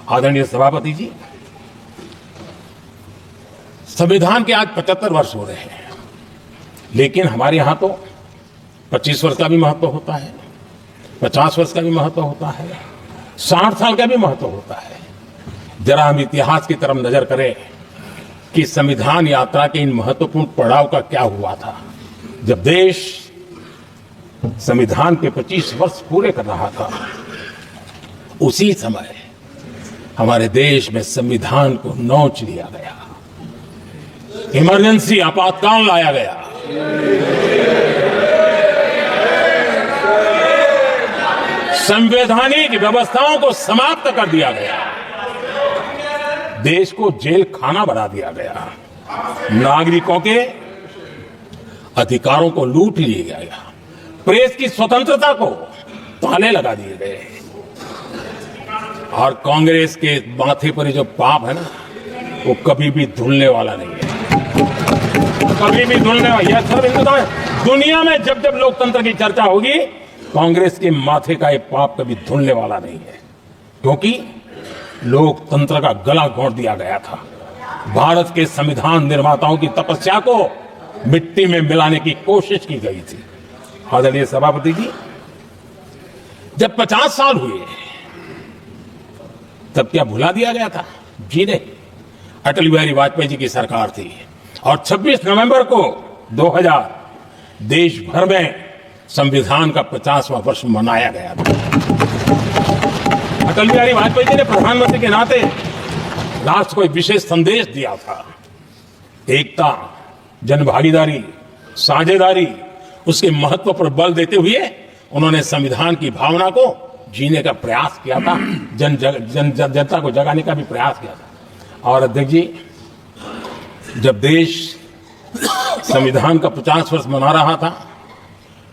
आदरणीय सभापति जी, संविधान के आज 75 वर्ष हो रहे हैं, लेकिन हमारे यहाँ तो 25 वर्ष का भी महत्व होता है, 50 वर्ष का भी महत्व होता है, 60 साल का भी महत्व होता है। जरा हम इतिहास की तरफ नजर करें कि संविधान यात्रा के इन महत्वपूर्ण पड़ाव का क्या हुआ था। जब देश संविधान के 25 वर्ष पूरे कर रहा था, उसी समय हमारे देश में संविधान को नोच लिया गया, इमरजेंसी आपातकाल लाया गया। संवैधानिक व्यवस्थाओं को समाप्त कर दिया गया, देश को जेल खाना बना दिया गया, नागरिकों के अधिकारों को लूट लिया गया, प्रेस की स्वतंत्रता को ताले लगा दिए गए। और कांग्रेस के माथे पर जो पाप है ना, वो कभी भी धुलने वाला नहीं है, कभी भी धुलने वाला। यह सब हिंदुस्तान दुनिया में जब जब लोकतंत्र की चर्चा होगी, कांग्रेस के माथे का ये पाप कभी धुलने वाला नहीं है, क्योंकि लोकतंत्र का गला घोंट दिया गया था। भारत के संविधान निर्माताओं की तपस्या को मिट्टी में मिलाने की कोशिश की गई थी। आदरणीय सभापति जी, जब 50 साल हुए तब क्या भुला दिया गया था? जी नहीं, अटल बिहारी वाजपेयी जी की सरकार थी और 26 नवंबर को 2000 देश भर में संविधान का 50वां वर्ष मनाया गया था। अटल बिहारी वाजपेयी जी ने प्रधानमंत्री के नाते राष्ट्र को एक विशेष संदेश दिया था। एकता, जनभागीदारी, साझेदारी, उसके महत्व पर बल देते हुए उन्होंने संविधान की भावना को जीने का प्रयास किया था, जनता को जगाने का भी प्रयास किया था। और अध्यक्ष जी, जब देश संविधान का 50 वर्ष मना रहा था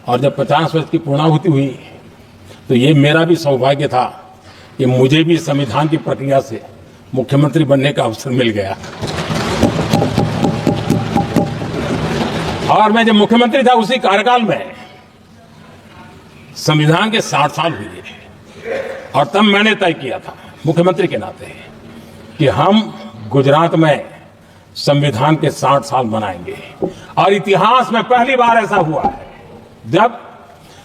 और जब 50 वर्ष की पूर्णाहुति हुई, तो ये मेरा भी सौभाग्य था कि मुझे भी संविधान की प्रक्रिया से मुख्यमंत्री बनने का अवसर मिल गया। और मैं जब मुख्यमंत्री था, उसी कार्यकाल में संविधान के 60 साल हुए और तब मैंने तय किया था मुख्यमंत्री के नाते कि हम गुजरात में संविधान के 60 साल मनाएंगे। और इतिहास में पहली बार ऐसा हुआ है जब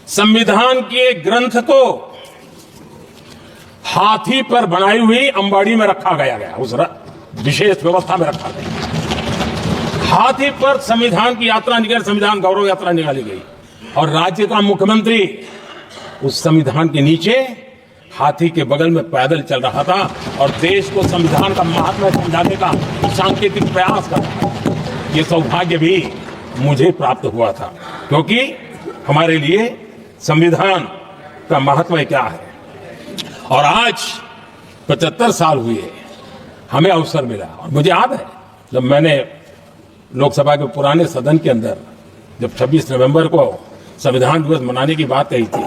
संविधान के ग्रंथ को हाथी पर बनाई हुई अंबाड़ी में रखा गया, उस विशेष व्यवस्था में रखा गया। हाथी पर संविधान की यात्रा निकली, संविधान गौरव यात्रा निकाली गई और राज्य का मुख्यमंत्री उस संविधान के नीचे हाथी के बगल में पैदल चल रहा था और देश को संविधान का महात्मा समझाने का सांकेतिक प्रयास कर रहा था। ये सौभाग्य भी मुझे प्राप्त हुआ था, क्योंकि हमारे लिए संविधान का महत्व क्या है। और आज 75 साल हुए, हमें अवसर मिला। और मुझे याद है जब मैंने लोकसभा के पुराने सदन के अंदर जब 26 नवंबर को संविधान दिवस मनाने की बात कही थी,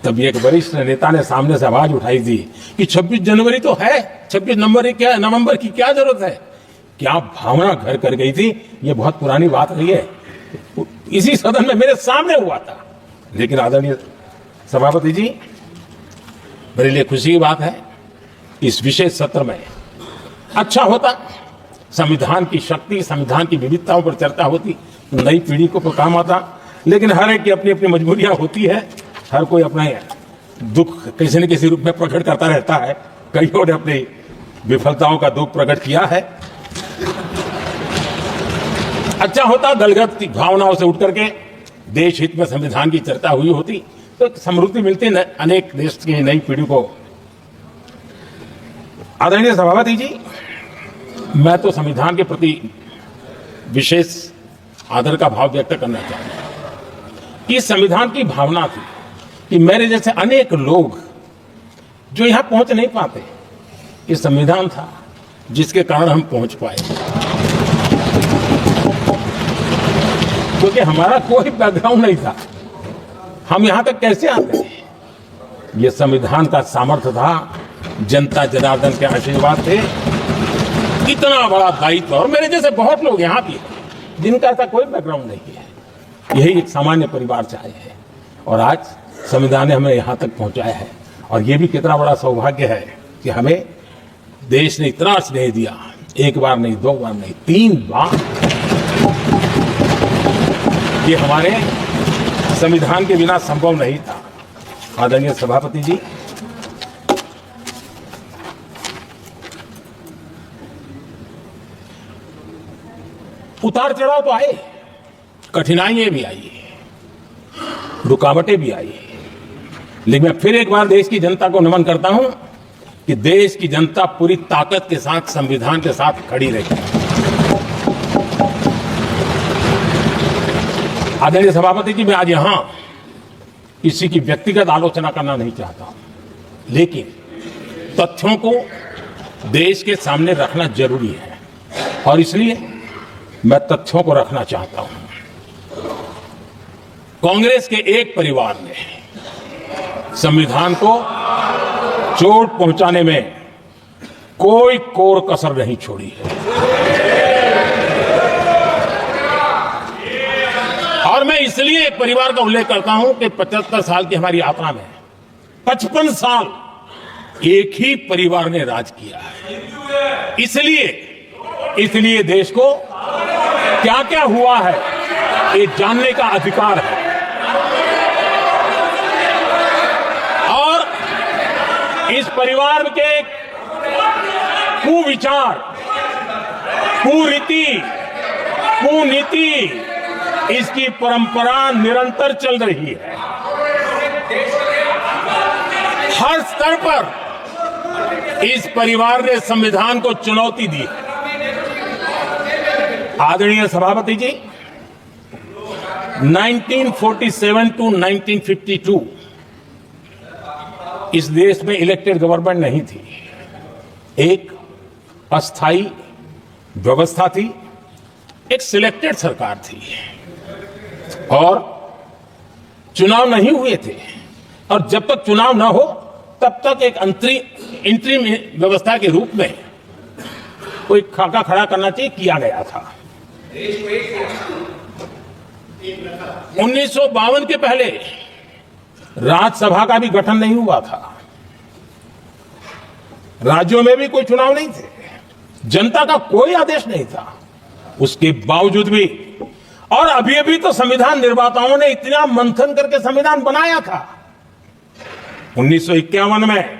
तब एक वरिष्ठ नेता ने सामने से आवाज उठाई थी कि 26 जनवरी तो है, 26 नवंबर की क्या जरूरत है। क्या भावना घर कर गई थी, ये बहुत पुरानी बात नहीं है। इसी सदन में मेरे सामने हुआ था। लेकिन आदरणीय सभापति जी, मेरे लिए खुशी की बात है, इस विशेष सत्र में अच्छा होता, संविधान की शक्ति, संविधान की विविधताओं पर चर्चा होती, नई पीढ़ी को काम आता। लेकिन हर एक की अपनी अपनी मजबूरियां होती है, हर कोई अपना दुख किसी न किसी रूप में प्रकट करता रहता है। कईयों ने अपनी विफलताओं का दुख प्रकट किया है। अच्छा होता दलगत भावनाओं से उठ करके देश हित में संविधान की चर्चा हुई होती, तो समृद्धि मिलती अनेक देश की नई पीढ़ी को। आदरणीय सभापति जी, मैं तो संविधान के प्रति विशेष आदर का भाव व्यक्त करना चाहता हूं। कि संविधान की भावना थी कि मेरे जैसे अनेक लोग जो यहां पहुंच नहीं पाते, ये संविधान था जिसके कारण हम पहुंच पाए, क्योंकि हमारा कोई बैकग्राउंड नहीं था। हम यहां तक कैसे आते हैं? ये संविधान का सामर्थ्य था, जनता जनार्दन के आशीर्वाद थे। इतना बड़ा दायित्व, और मेरे जैसे बहुत लोग यहां भी हैं जिनका ऐसा कोई बैकग्राउंड नहीं है, यही एक सामान्य परिवार से आए हैं और आज संविधान ने हमें यहां तक पहुंचाया है। और ये भी कितना बड़ा सौभाग्य है कि हमें देश ने इतना स्नेह दिया, एक बार नहीं, दो बार नहीं, 3 बार। ये हमारे संविधान के बिना संभव नहीं था। आदरणीय सभापति जी, उतार चढ़ाव तो आए, कठिनाइयां भी आई, रुकावटें भी आई, लेकिन मैं फिर एक बार देश की जनता को नमन करता हूं कि देश की जनता पूरी ताकत के साथ संविधान के साथ खड़ी रही। आदरणीय सभापति जी, मैं आज यहां किसी की व्यक्तिगत आलोचना करना नहीं चाहता हूं, लेकिन तथ्यों को देश के सामने रखना जरूरी है और इसलिए मैं तथ्यों को रखना चाहता हूं। कांग्रेस के एक परिवार ने संविधान को चोट पहुंचाने में कोई कोर कसर नहीं छोड़ी है और मैं इसलिए एक परिवार का उल्लेख करता हूं कि 75 साल की हमारी यात्रा में 55 साल एक ही परिवार ने राज किया है। इसलिए देश को क्या क्या हुआ है ये जानने का अधिकार है और इस परिवार के कुविचार, कुरीति, कुनीति, इसकी परंपरा निरंतर चल रही है। हर स्तर पर इस परिवार ने संविधान को चुनौती दी। आदरणीय सभापति जी, 1947 टू 1952 इस देश में इलेक्टेड गवर्नमेंट नहीं थी। एक अस्थाई व्यवस्था थी, एक सिलेक्टेड सरकार थी और चुनाव नहीं हुए थे और जब तक चुनाव न हो तब तक एक इंटरिम व्यवस्था के रूप में कोई खाका खड़ा करना चाहिए, किया गया था। 1952 के पहले राज्यसभा का भी गठन नहीं हुआ था, राज्यों में भी कोई चुनाव नहीं थे, जनता का कोई आदेश नहीं था। उसके बावजूद भी और अभी तो संविधान निर्माताओं ने इतना मंथन करके संविधान बनाया था। 1951 में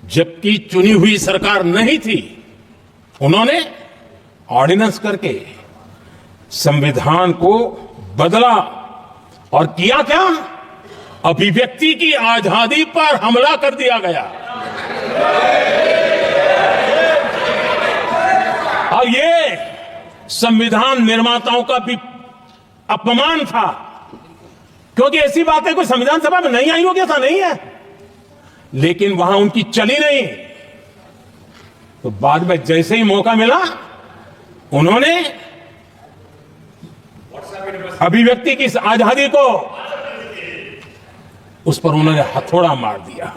जबकि चुनी हुई सरकार नहीं थी, उन्होंने ऑर्डिनेंस करके संविधान को बदला और किया क्या? अभिव्यक्ति की आजादी पर हमला कर दिया गया और ये संविधान निर्माताओं का भी अपमान था, क्योंकि ऐसी बातें कोई संविधान सभा में नहीं आई होगी, ऐसा नहीं है, लेकिन वहां उनकी चली नहीं। तो बाद में जैसे ही मौका मिला उन्होंने अभिव्यक्ति की इस आजादी को, उस पर उन्होंने हथौड़ा मार दिया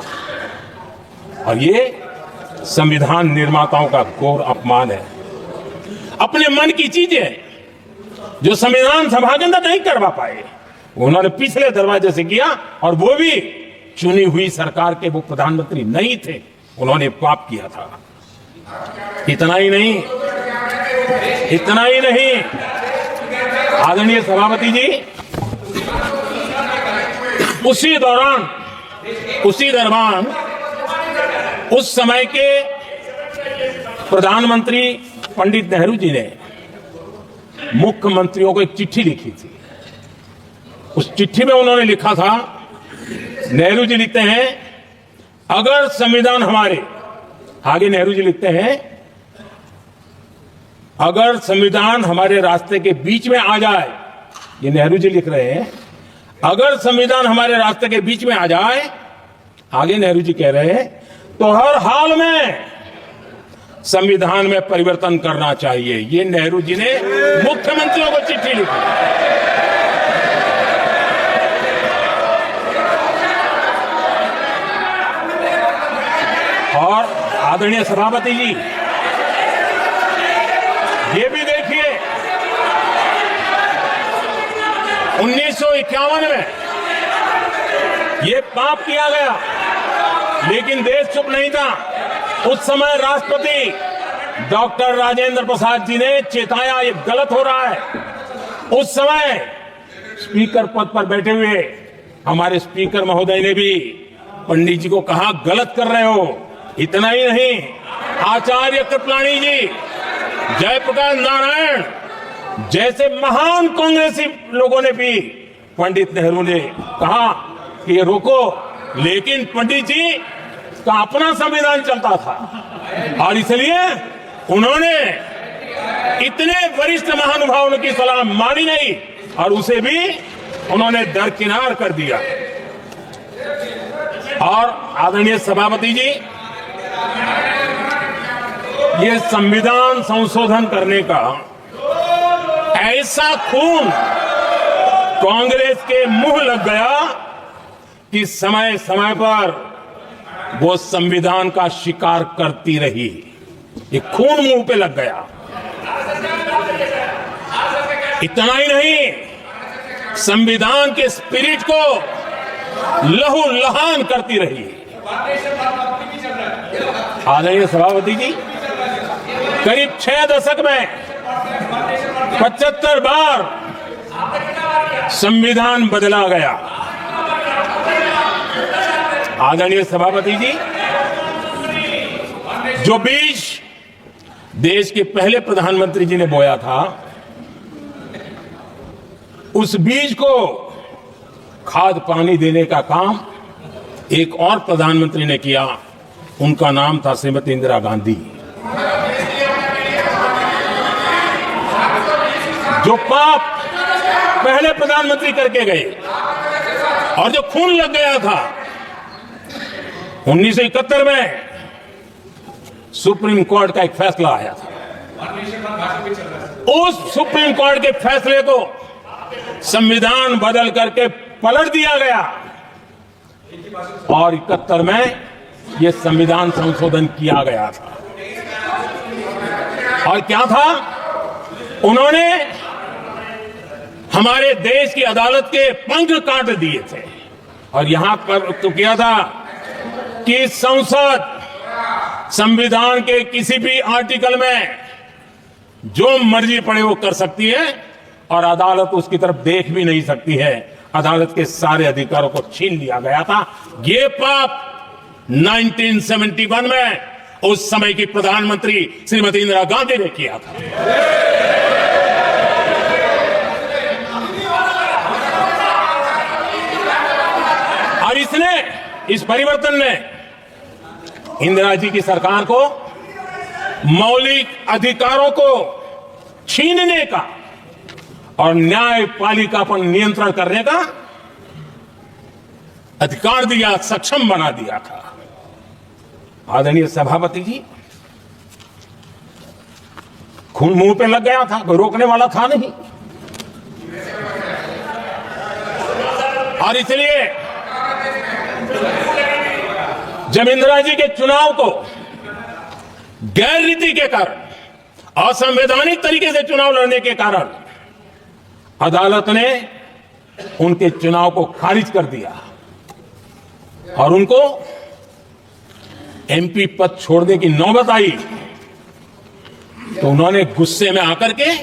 और ये संविधान निर्माताओं का घोर अपमान है। अपने मन की चीजें जो संविधान सभा के अंदर नहीं करवा पाए, उन्होंने पिछले दरवाजे से किया और वो भी चुनी हुई सरकार के वो प्रधानमंत्री नहीं थे, उन्होंने पाप किया था। इतना ही नहीं, आदरणीय सभापति जी, उसी दौरान उस समय के प्रधानमंत्री पंडित नेहरू जी ने मुख्यमंत्रियों को एक चिट्ठी लिखी थी। उस चिट्ठी में उन्होंने लिखा था, नेहरू जी लिखते हैं, अगर संविधान हमारे, आगे नेहरू जी लिखते हैं, अगर संविधान हमारे रास्ते के बीच में आ जाए, ये नेहरू जी लिख रहे हैं, अगर संविधान हमारे रास्ते के बीच में आ जाए, आगे नेहरू जी कह रहे हैं, तो हर हाल में संविधान में परिवर्तन करना चाहिए। ये नेहरू जी ने मुख्यमंत्रियों को चिट्ठी लिखी। और आदरणीय सभापति जी, ये भी देखिए, 1951 में ये पाप किया गया, लेकिन देश चुप नहीं था। उस समय राष्ट्रपति डॉक्टर राजेंद्र प्रसाद जी ने चेताया ये गलत हो रहा है। उस समय स्पीकर पद पर बैठे हुए हमारे स्पीकर महोदय ने भी पंडित जी को कहा गलत कर रहे हो। इतना ही नहीं, आचार्य कृपलानी जी, जयप्रकाश नारायण जैसे महान कांग्रेसी लोगों ने भी पंडित नेहरू ने कहा कि ये रोको, लेकिन पंडित जी का अपना संविधान चलता था और इसलिए उन्होंने इतने वरिष्ठ महानुभावों की सलाह मानी नहीं और उसे भी उन्होंने दरकिनार कर दिया। और आदरणीय सभापति जी, ये संविधान संशोधन करने का ऐसा खून कांग्रेस के मुंह लग गया कि समय समय पर वो संविधान का शिकार करती रही। ये खून मुंह पे लग गया। इतना ही नहीं, संविधान के स्पिरिट को लहू लहान करती रही। आदरणीय सभापति जी, करीब 6 दशक में 75 बार संविधान बदला गया। आदरणीय सभापति जी, जो बीज देश के पहले प्रधानमंत्री जी ने बोया था, उस बीज को खाद पानी देने का काम एक और प्रधानमंत्री ने किया। उनका नाम था श्रीमती इंदिरा गांधी। जो पाप पहले प्रधानमंत्री करके गए और जो खून लग गया था 1971 में, सुप्रीम कोर्ट का एक फैसला आया था। उस सुप्रीम कोर्ट के फैसले को संविधान बदल करके पलट दिया गया और 71 में यह संविधान संशोधन किया गया था। और क्या था, उन्होंने हमारे देश की अदालत के पंख काट दिए थे और यहां पर तो किया था कि संसद संविधान के किसी भी आर्टिकल में जो मर्जी पड़े वो कर सकती है और अदालत उसकी तरफ देख भी नहीं सकती है। अदालत के सारे अधिकारों को छीन लिया गया था। ये पाप 1971 में उस समय की प्रधानमंत्री श्रीमती इंदिरा गांधी ने किया था। और इस परिवर्तन ने इंदिरा जी की सरकार को मौलिक अधिकारों को छीनने का और न्यायपालिका पर नियंत्रण करने का अधिकार दिया, सक्षम बना दिया था। आदरणीय सभापति जी, खून मुंह पे लग गया था, कोई रोकने वाला था नहीं। और इसलिए जब इंदिरा जी के चुनाव को गैर रीति के कारण, असंवैधानिक तरीके से चुनाव लड़ने के कारण अदालत ने उनके चुनाव को खारिज कर दिया और उनको एमपी पद छोड़ने की नौबत आई, तो उन्होंने गुस्से में आकर के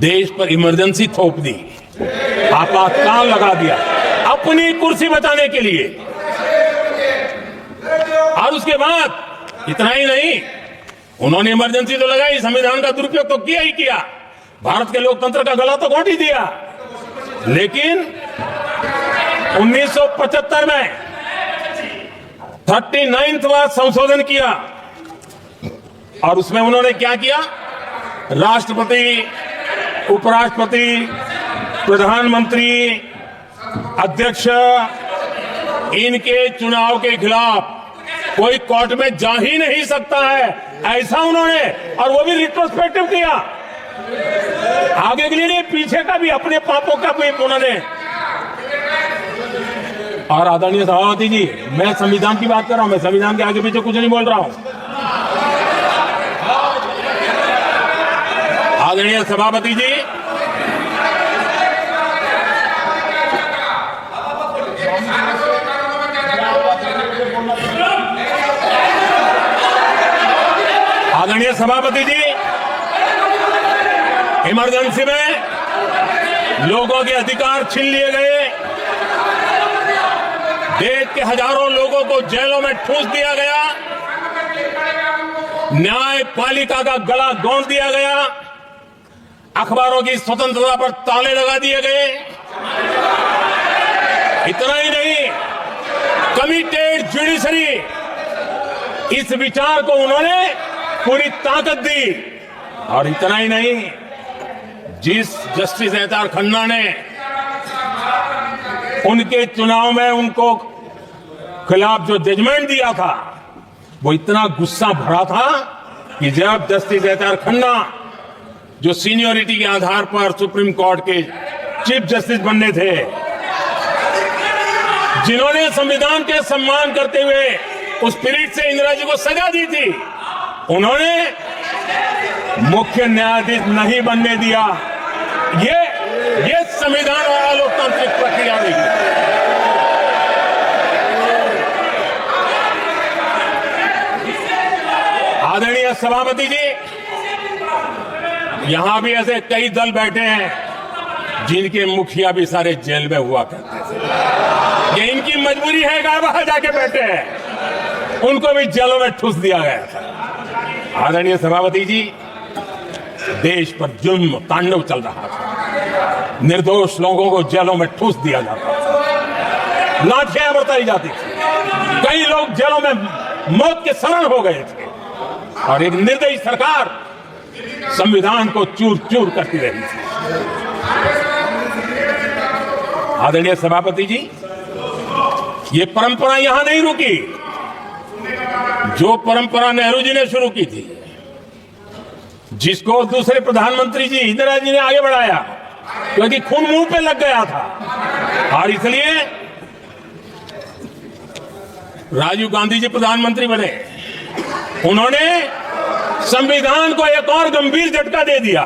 देश पर इमरजेंसी थोप दी, आपातकाल लगा दिया अपनी कुर्सी बचाने के लिए। और उसके बाद इतना ही नहीं, उन्होंने इमरजेंसी तो लगाई, संविधान का दुरुपयोग तो किया ही किया, भारत के लोकतंत्र का गला तो घोट ही दिया। लेकिन 1975 में 39वां संशोधन किया और उसमें उन्होंने क्या किया, राष्ट्रपति, उपराष्ट्रपति, प्रधानमंत्री, अध्यक्ष, इनके चुनाव के खिलाफ कोई कोर्ट में जा ही नहीं सकता है, ऐसा उन्होंने, और वो भी रिट्रोस्पेक्टिव किया, आगे के लिए नहीं, पीछे का भी, अपने पापों का भी उन्होंने। और आदरणीय सभापति जी, मैं संविधान की बात कर रहा हूं, मैं संविधान के आगे पीछे कुछ नहीं बोल रहा हूं। आदरणीय सभापति जी, आदरणीय सभापति जी, इमरजेंसी में लोगों के अधिकार छीन लिए गए, देश के हजारों लोगों को जेलों में ठूंस दिया गया, न्यायपालिका का गला दौड़ दिया गया, अखबारों की स्वतंत्रता पर ताले लगा दिए गए। इतना ही नहीं, कमिटेड जुडिशरी, इस विचार को उन्होंने पूरी ताकत दी। और इतना ही नहीं, जिस जस्टिस एहतार खन्ना ने उनके चुनाव में उनको खिलाफ जो जजमेंट दिया था, वो इतना गुस्सा भरा था कि जब जस्टिस एहतार खन्ना, जो सीनियरिटी के आधार पर सुप्रीम कोर्ट के चीफ जस्टिस बनने थे, जिन्होंने संविधान के सम्मान करते हुए उस पीरियड से इंदिरा जी को सजा दी थी, उन्होंने मुख्य न्यायाधीश नहीं बनने दिया। ये संविधान और लोकतांत्रिक प्रक्रिया रही। आदरणीय सभापति जी, यहां भी ऐसे कई दल बैठे हैं जिनके मुखिया भी सारे जेल में हुआ करते थे। ये इनकी मजबूरी है कि वहां जाके बैठे हैं, उनको भी जेलों में ठूस दिया गया था। आदरणीय सभापति जी, देश पर जुल्म तांडव चल रहा था, निर्दोष लोगों को जेलों में ठूस दिया जाता था, लाठियां बरताई जाती थी, कई लोग जेलों में मौत के शरण हो गए थे, और एक निर्दयी सरकार संविधान को चूर चूर करती रही थी। आदरणीय सभापति जी, ये परंपरा यहां नहीं रुकी। जो परंपरा नेहरू जी ने शुरू की थी, जिसको दूसरे प्रधानमंत्री जी इंदिरा जी ने आगे बढ़ाया, क्योंकि खून मुंह पे लग गया था, और इसलिए राजीव गांधी जी प्रधानमंत्री बने। उन्होंने संविधान को एक और गंभीर झटका दे दिया।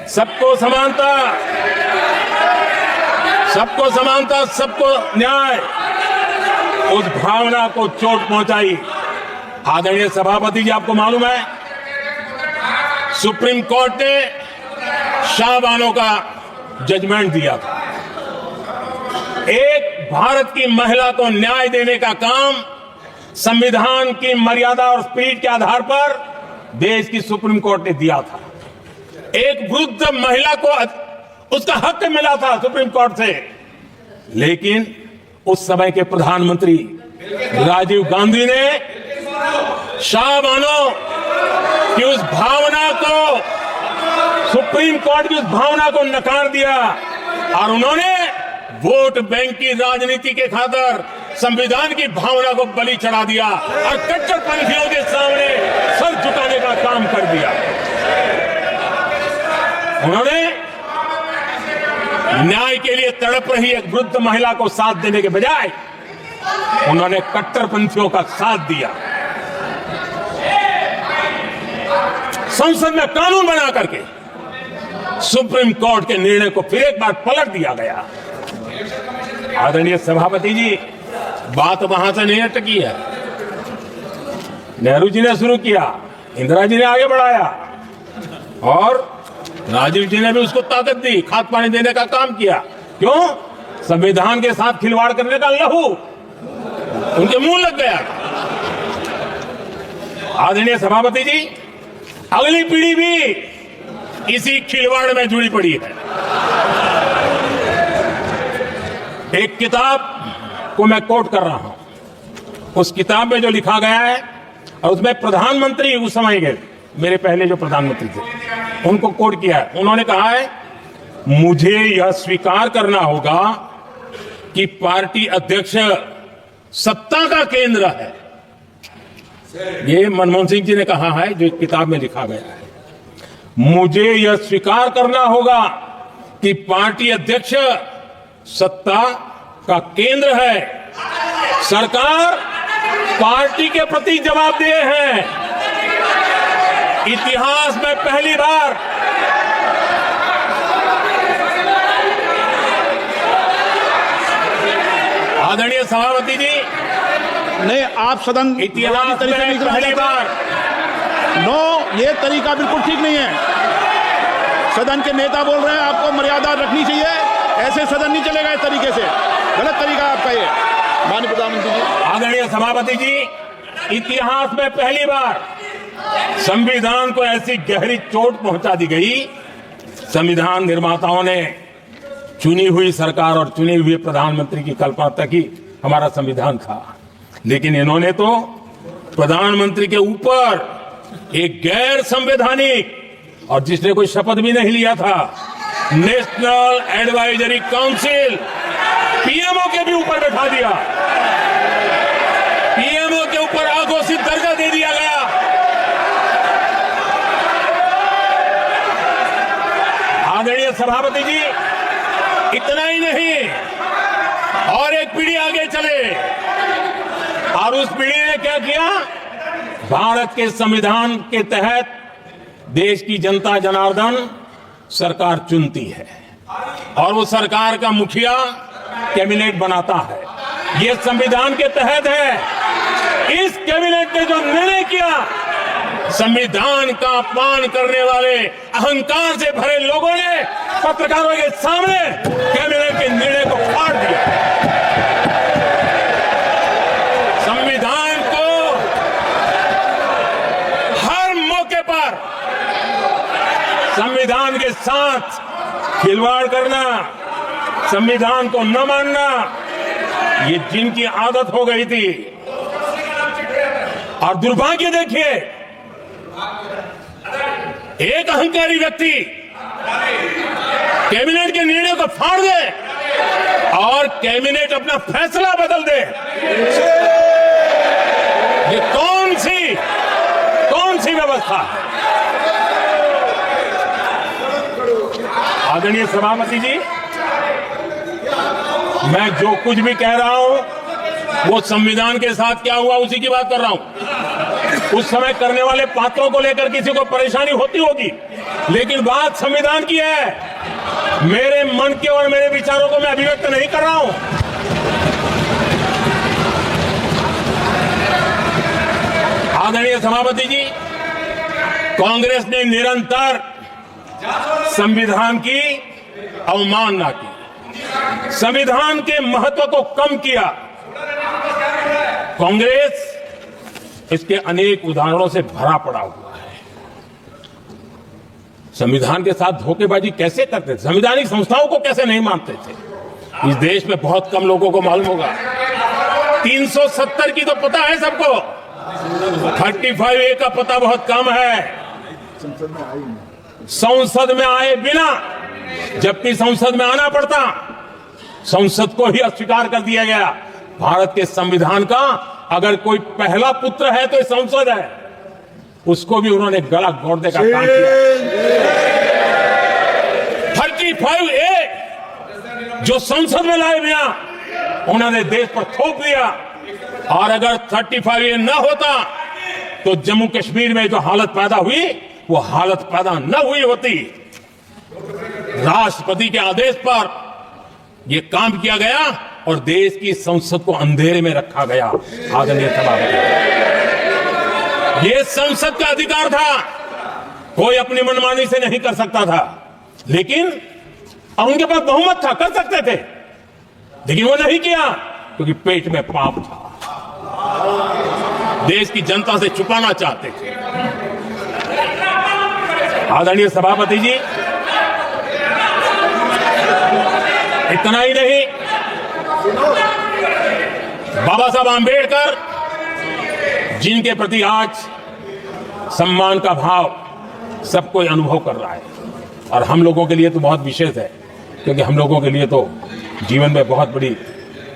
सबको समानता, सबको समानता, सबको न्याय, उस भावना को चोट पहुंचाई। आदरणीय सभापति जी, आपको मालूम है, सुप्रीम कोर्ट ने शाहबानो का जजमेंट दिया था। एक भारत की महिला को न्याय देने का काम संविधान की मर्यादा और स्पिरिट के आधार पर देश की सुप्रीम कोर्ट ने दिया था। एक वृद्ध महिला को उसका हक मिला था सुप्रीम कोर्ट से, लेकिन उस समय के प्रधानमंत्री राजीव गांधी ने शाहबानो की उस भावना को, सुप्रीम कोर्ट की उस भावना को नकार दिया, और उन्होंने वोट बैंक की राजनीति के खातिर संविधान की भावना को बलि चढ़ा दिया और कट्टरपंथियों के सामने सर झुकाने का काम कर दिया। उन्होंने न्याय के लिए तड़प रही एक वृद्ध महिला को साथ देने के बजाय उन्होंने कट्टरपंथियों का साथ दिया। संसद में कानून बना करके सुप्रीम कोर्ट के निर्णय को फिर एक बार पलट दिया गया। आदरणीय सभापति जी, बात वहां से नहीं अटकी है। नेहरू जी ने शुरू किया, इंदिरा जी ने आगे बढ़ाया, और राजीव जी ने भी उसको ताकत दी, खाद पानी देने का काम किया। क्यों? संविधान के साथ खिलवाड़ करने का लहू उनके मुंह लग गया। आदरणीय सभापति जी, अगली पीढ़ी भी इसी खिलवाड़ में जुड़ी पड़ी है। एक किताब को मैं कोट कर रहा हूं, उस किताब में जो लिखा गया है, और उसमें प्रधानमंत्री उस समय के मेरे पहले जो प्रधानमंत्री थे उनको कोट किया है। उन्होंने कहा है, मुझे यह स्वीकार करना होगा कि पार्टी अध्यक्ष सत्ता का केंद्र है। ये मनमोहन सिंह जी ने कहा है, जो किताब में लिखा गया है। मुझे यह स्वीकार करना होगा कि पार्टी अध्यक्ष सत्ता का केंद्र है। सरकार पार्टी के प्रति जवाबदेह है। इतिहास में पहली बार आदरणीय सभापति जी, नहीं, आप सदन इतिहास तरीके में से पहली बार ये तरीका बिल्कुल ठीक नहीं है। सदन के नेता बोल रहे हैं, आपको मर्यादा रखनी चाहिए। ऐसे सदन नहीं चलेगा इस तरीके से, गलत तरीका आपका ये। माननीय प्रधानमंत्री जी, आदरणीय सभापति जी, इतिहास में पहली बार संविधान को ऐसी गहरी चोट पहुंचा दी गई। संविधान निर्माताओं ने चुनी हुई सरकार और चुने हुए प्रधानमंत्री की कल्पना तक ही हमारा संविधान था, लेकिन इन्होंने तो प्रधानमंत्री के ऊपर एक गैर संवैधानिक, और जिसने कोई शपथ भी नहीं लिया था, नेशनल एडवाइजरी काउंसिल पीएमओ के भी ऊपर बैठा दिया। पीएमओ के ऊपर अघोषित दर्जा दे दिया गया। आदरणीय सभापति जी, इतना ही नहीं, और एक पीढ़ी आगे चले, और उस पीढ़ी ने क्या किया? भारत के संविधान के तहत देश की जनता जनार्दन सरकार चुनती है, और वो सरकार का मुखिया कैबिनेट बनाता है। ये संविधान के तहत है। इस कैबिनेट ने जो निर्णय किया, संविधान का अपमान करने वाले अहंकार से भरे लोगों ने पत्रकारों के सामने कैबिनेट के निर्णय को फाड़ दिया। संविधान को हर मौके पर संविधान के साथ खिलवाड़ करना, संविधान को न मानना, ये जिनकी आदत हो गई थी। और दुर्भाग्य देखिए, एक अहंकारी व्यक्ति कैबिनेट के निर्णय को फाड़ दे और कैबिनेट अपना फैसला बदल दे। ये कौन सी व्यवस्था है? आदरणीय सभापति जी, मैं जो कुछ भी कह रहा हूं वो संविधान के साथ क्या हुआ उसी की बात कर रहा हूं। उस समय करने वाले पात्रों को लेकर किसी को परेशानी होती होगी, लेकिन बात संविधान की है। मेरे मन के और मेरे विचारों को मैं अभिव्यक्त नहीं कर रहा हूं। आदरणीय सभापति जी, कांग्रेस ने निरंतर संविधान की अवमानना की, संविधान के महत्व को कम किया। कांग्रेस इसके अनेक उदाहरणों से भरा पड़ा हुआ है। संविधान के साथ धोखेबाजी कैसे करते थे, संवैधानिक संस्थाओं को कैसे नहीं मानते थे, इस देश में बहुत कम लोगों को मालूम होगा। 370 की तो पता है सबको, 35A का पता बहुत कम है। संसद में आए बिना, जबकि संसद में आना पड़ता, संसद को ही अस्वीकार कर दिया गया। भारत के संविधान का अगर कोई पहला पुत्र है तो ये संसद है, उसको भी उन्होंने गला घोटने का काम किया। 35A जो संसद में लाए बिना उन्होंने देश पर थोप दिया, और अगर 35A न होता तो जम्मू कश्मीर में जो हालत पैदा हुई वो हालत पैदा न हुई होती। राष्ट्रपति के आदेश पर यह काम किया गया और देश की संसद को अंधेरे में रखा गया। आदरणीय सभापति, यह संसद का अधिकार था, कोई अपनी मनमानी से नहीं कर सकता था, लेकिन और उनके पास बहुमत था, कर सकते थे, लेकिन वो नहीं किया क्योंकि पेट में पाप था, देश की जनता से छुपाना चाहते थे। आदरणीय सभापति जी, इतना ही नहीं, बाबा साहब आंबेडकर जिनके प्रति आज सम्मान का भाव सब कोई अनुभव कर रहा है, और हम लोगों के लिए तो बहुत विशेष है, क्योंकि हम लोगों के लिए तो जीवन में बहुत बड़ी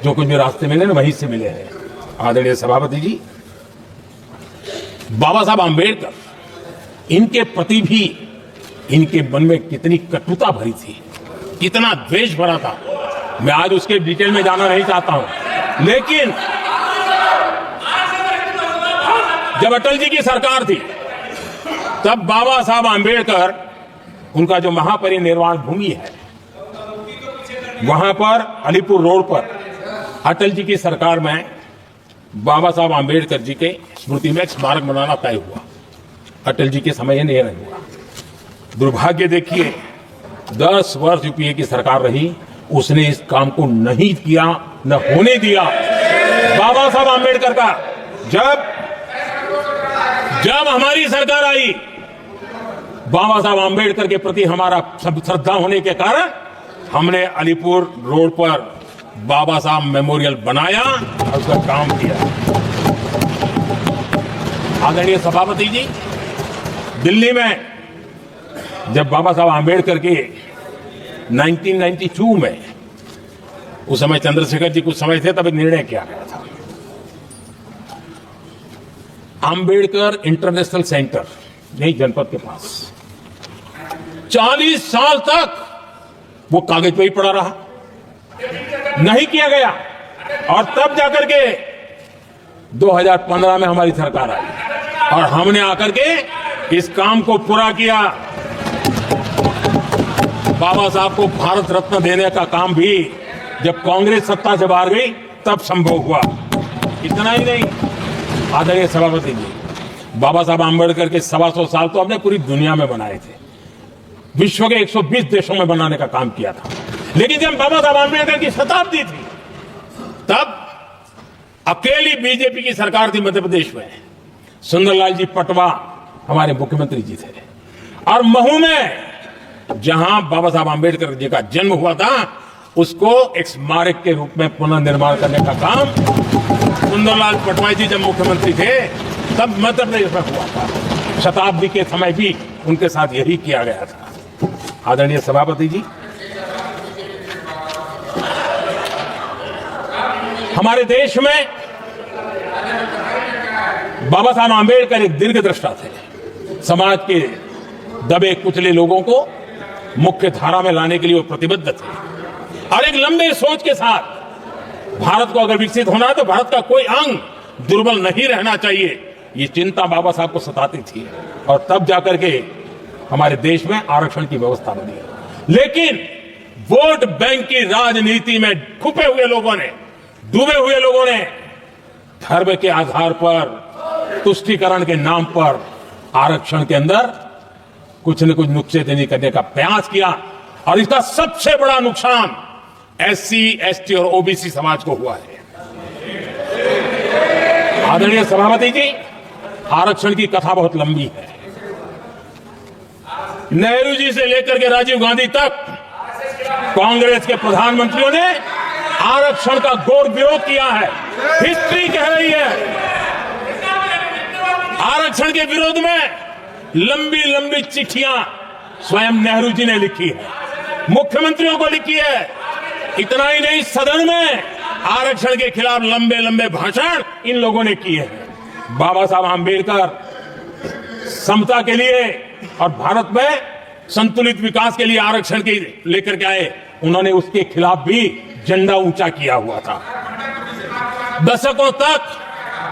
जो कुछ भी रास्ते मिले ना वहीं से मिले हैं। आदरणीय सभापति जी, बाबा साहब आंबेडकर, इनके प्रति भी इनके मन में कितनी कटुता भरी थी, कितना द्वेष भरा था, मैं आज उसके डिटेल में जाना नहीं चाहता हूं। लेकिन जब अटल जी की सरकार थी तब बाबा साहब आंबेडकर, उनका जो महापरिनिर्वाण भूमि है वहां पर अलीपुर रोड पर अटल जी की सरकार में बाबा साहब आम्बेडकर जी के स्मृति में एक स्मारक बनाना तय हुआ। अटल जी के समय यह नहीं हुआ। दुर्भाग्य देखिए, 10 वर्ष यूपीए की सरकार रही, उसने इस काम को नहीं किया, न होने दिया। बाबा साहब आम्बेडकर का जब हमारी सरकार आई, बाबा साहब आम्बेडकर के प्रति हमारा श्रद्धा होने के कारण हमने अलीपुर रोड पर बाबा साहब मेमोरियल बनाया और उसका काम किया। आदरणीय सभापति जी, दिल्ली में जब बाबा साहब आम्बेडकर के 1992 में, उस समय चंद्रशेखर जी कुछ समय थे, तब एक निर्णय किया गया था, आम्बेडकर इंटरनेशनल सेंटर यही जनपद के पास 40 साल तक वो कागज पे ही पड़ा रहा, नहीं किया गया। और तब जाकर के 2015 में हमारी सरकार आई और हमने आकर के इस काम को पूरा किया। बाबा साहब को भारत रत्न देने का काम भी जब कांग्रेस सत्ता से बाहर गई तब संभव हुआ। इतना ही नहीं, आदरणीय सभापति जी, बाबा साहब आम्बेडकर के 125 साल तो हमने पूरी दुनिया में बनाए थे, विश्व के 120 देशों में बनाने का काम किया था। लेकिन जब बाबा साहब आम्बेडकर की शताब्दी थी, तब अकेली बीजेपी की सरकार थी मध्य प्रदेश में। सुंदरलाल जी पटवा हमारे मुख्यमंत्री जी थे, और महू में जहां बाबा साहब आम्बेडकर जी का जन्म हुआ था, उसको एक स्मारक के रूप में पुनर्निर्माण करने का काम सुंदरलाल पटवा जी जब मुख्यमंत्री थे तब मध्य प्रदेश में हुआ था। शताब्दी के समय भी उनके साथ यही किया गया था। आदरणीय सभापति जी, हमारे देश में बाबा साहब आम्बेडकर एक दीर्घदृष्टा थे। समाज के दबे कुचले लोगों को मुख्य धारा में लाने के लिए वो प्रतिबद्ध थे, और एक लंबे सोच के साथ भारत को अगर विकसित होना है तो भारत का कोई अंग दुर्बल नहीं रहना चाहिए, ये चिंता बाबा साहब को सताती थी। और तब जाकर के हमारे देश में आरक्षण की व्यवस्था बनी। लेकिन वोट बैंक की राजनीति में छुपे हुए लोगों ने, डूबे हुए लोगों ने धर्म के आधार पर, तुष्टीकरण के नाम पर आरक्षण के अंदर कुछ न कुछ नुक्सेदनी करने का प्रयास किया, और इसका सबसे बड़ा नुकसान एससी, एसटी और ओबीसी समाज को हुआ है। आदरणीय सभापति जी, आरक्षण की कथा बहुत लंबी है। नेहरू जी से लेकर के राजीव गांधी तक कांग्रेस के प्रधानमंत्रियों ने आरक्षण का घोर विरोध किया है। हिस्ट्री कह रही है, आरक्षण के विरोध में लंबी लंबी चिट्ठियां स्वयं नेहरू जी ने लिखी है, मुख्यमंत्रियों को लिखी है। इतना ही नहीं, सदन में आरक्षण के खिलाफ लंबे लंबे भाषण इन लोगों ने किए हैं। बाबा साहब आम्बेडकर समता के लिए और भारत में संतुलित विकास के लिए आरक्षण के लेकर के आए, उन्होंने उसके खिलाफ भी झंडा ऊंचा किया हुआ था। दशकों तक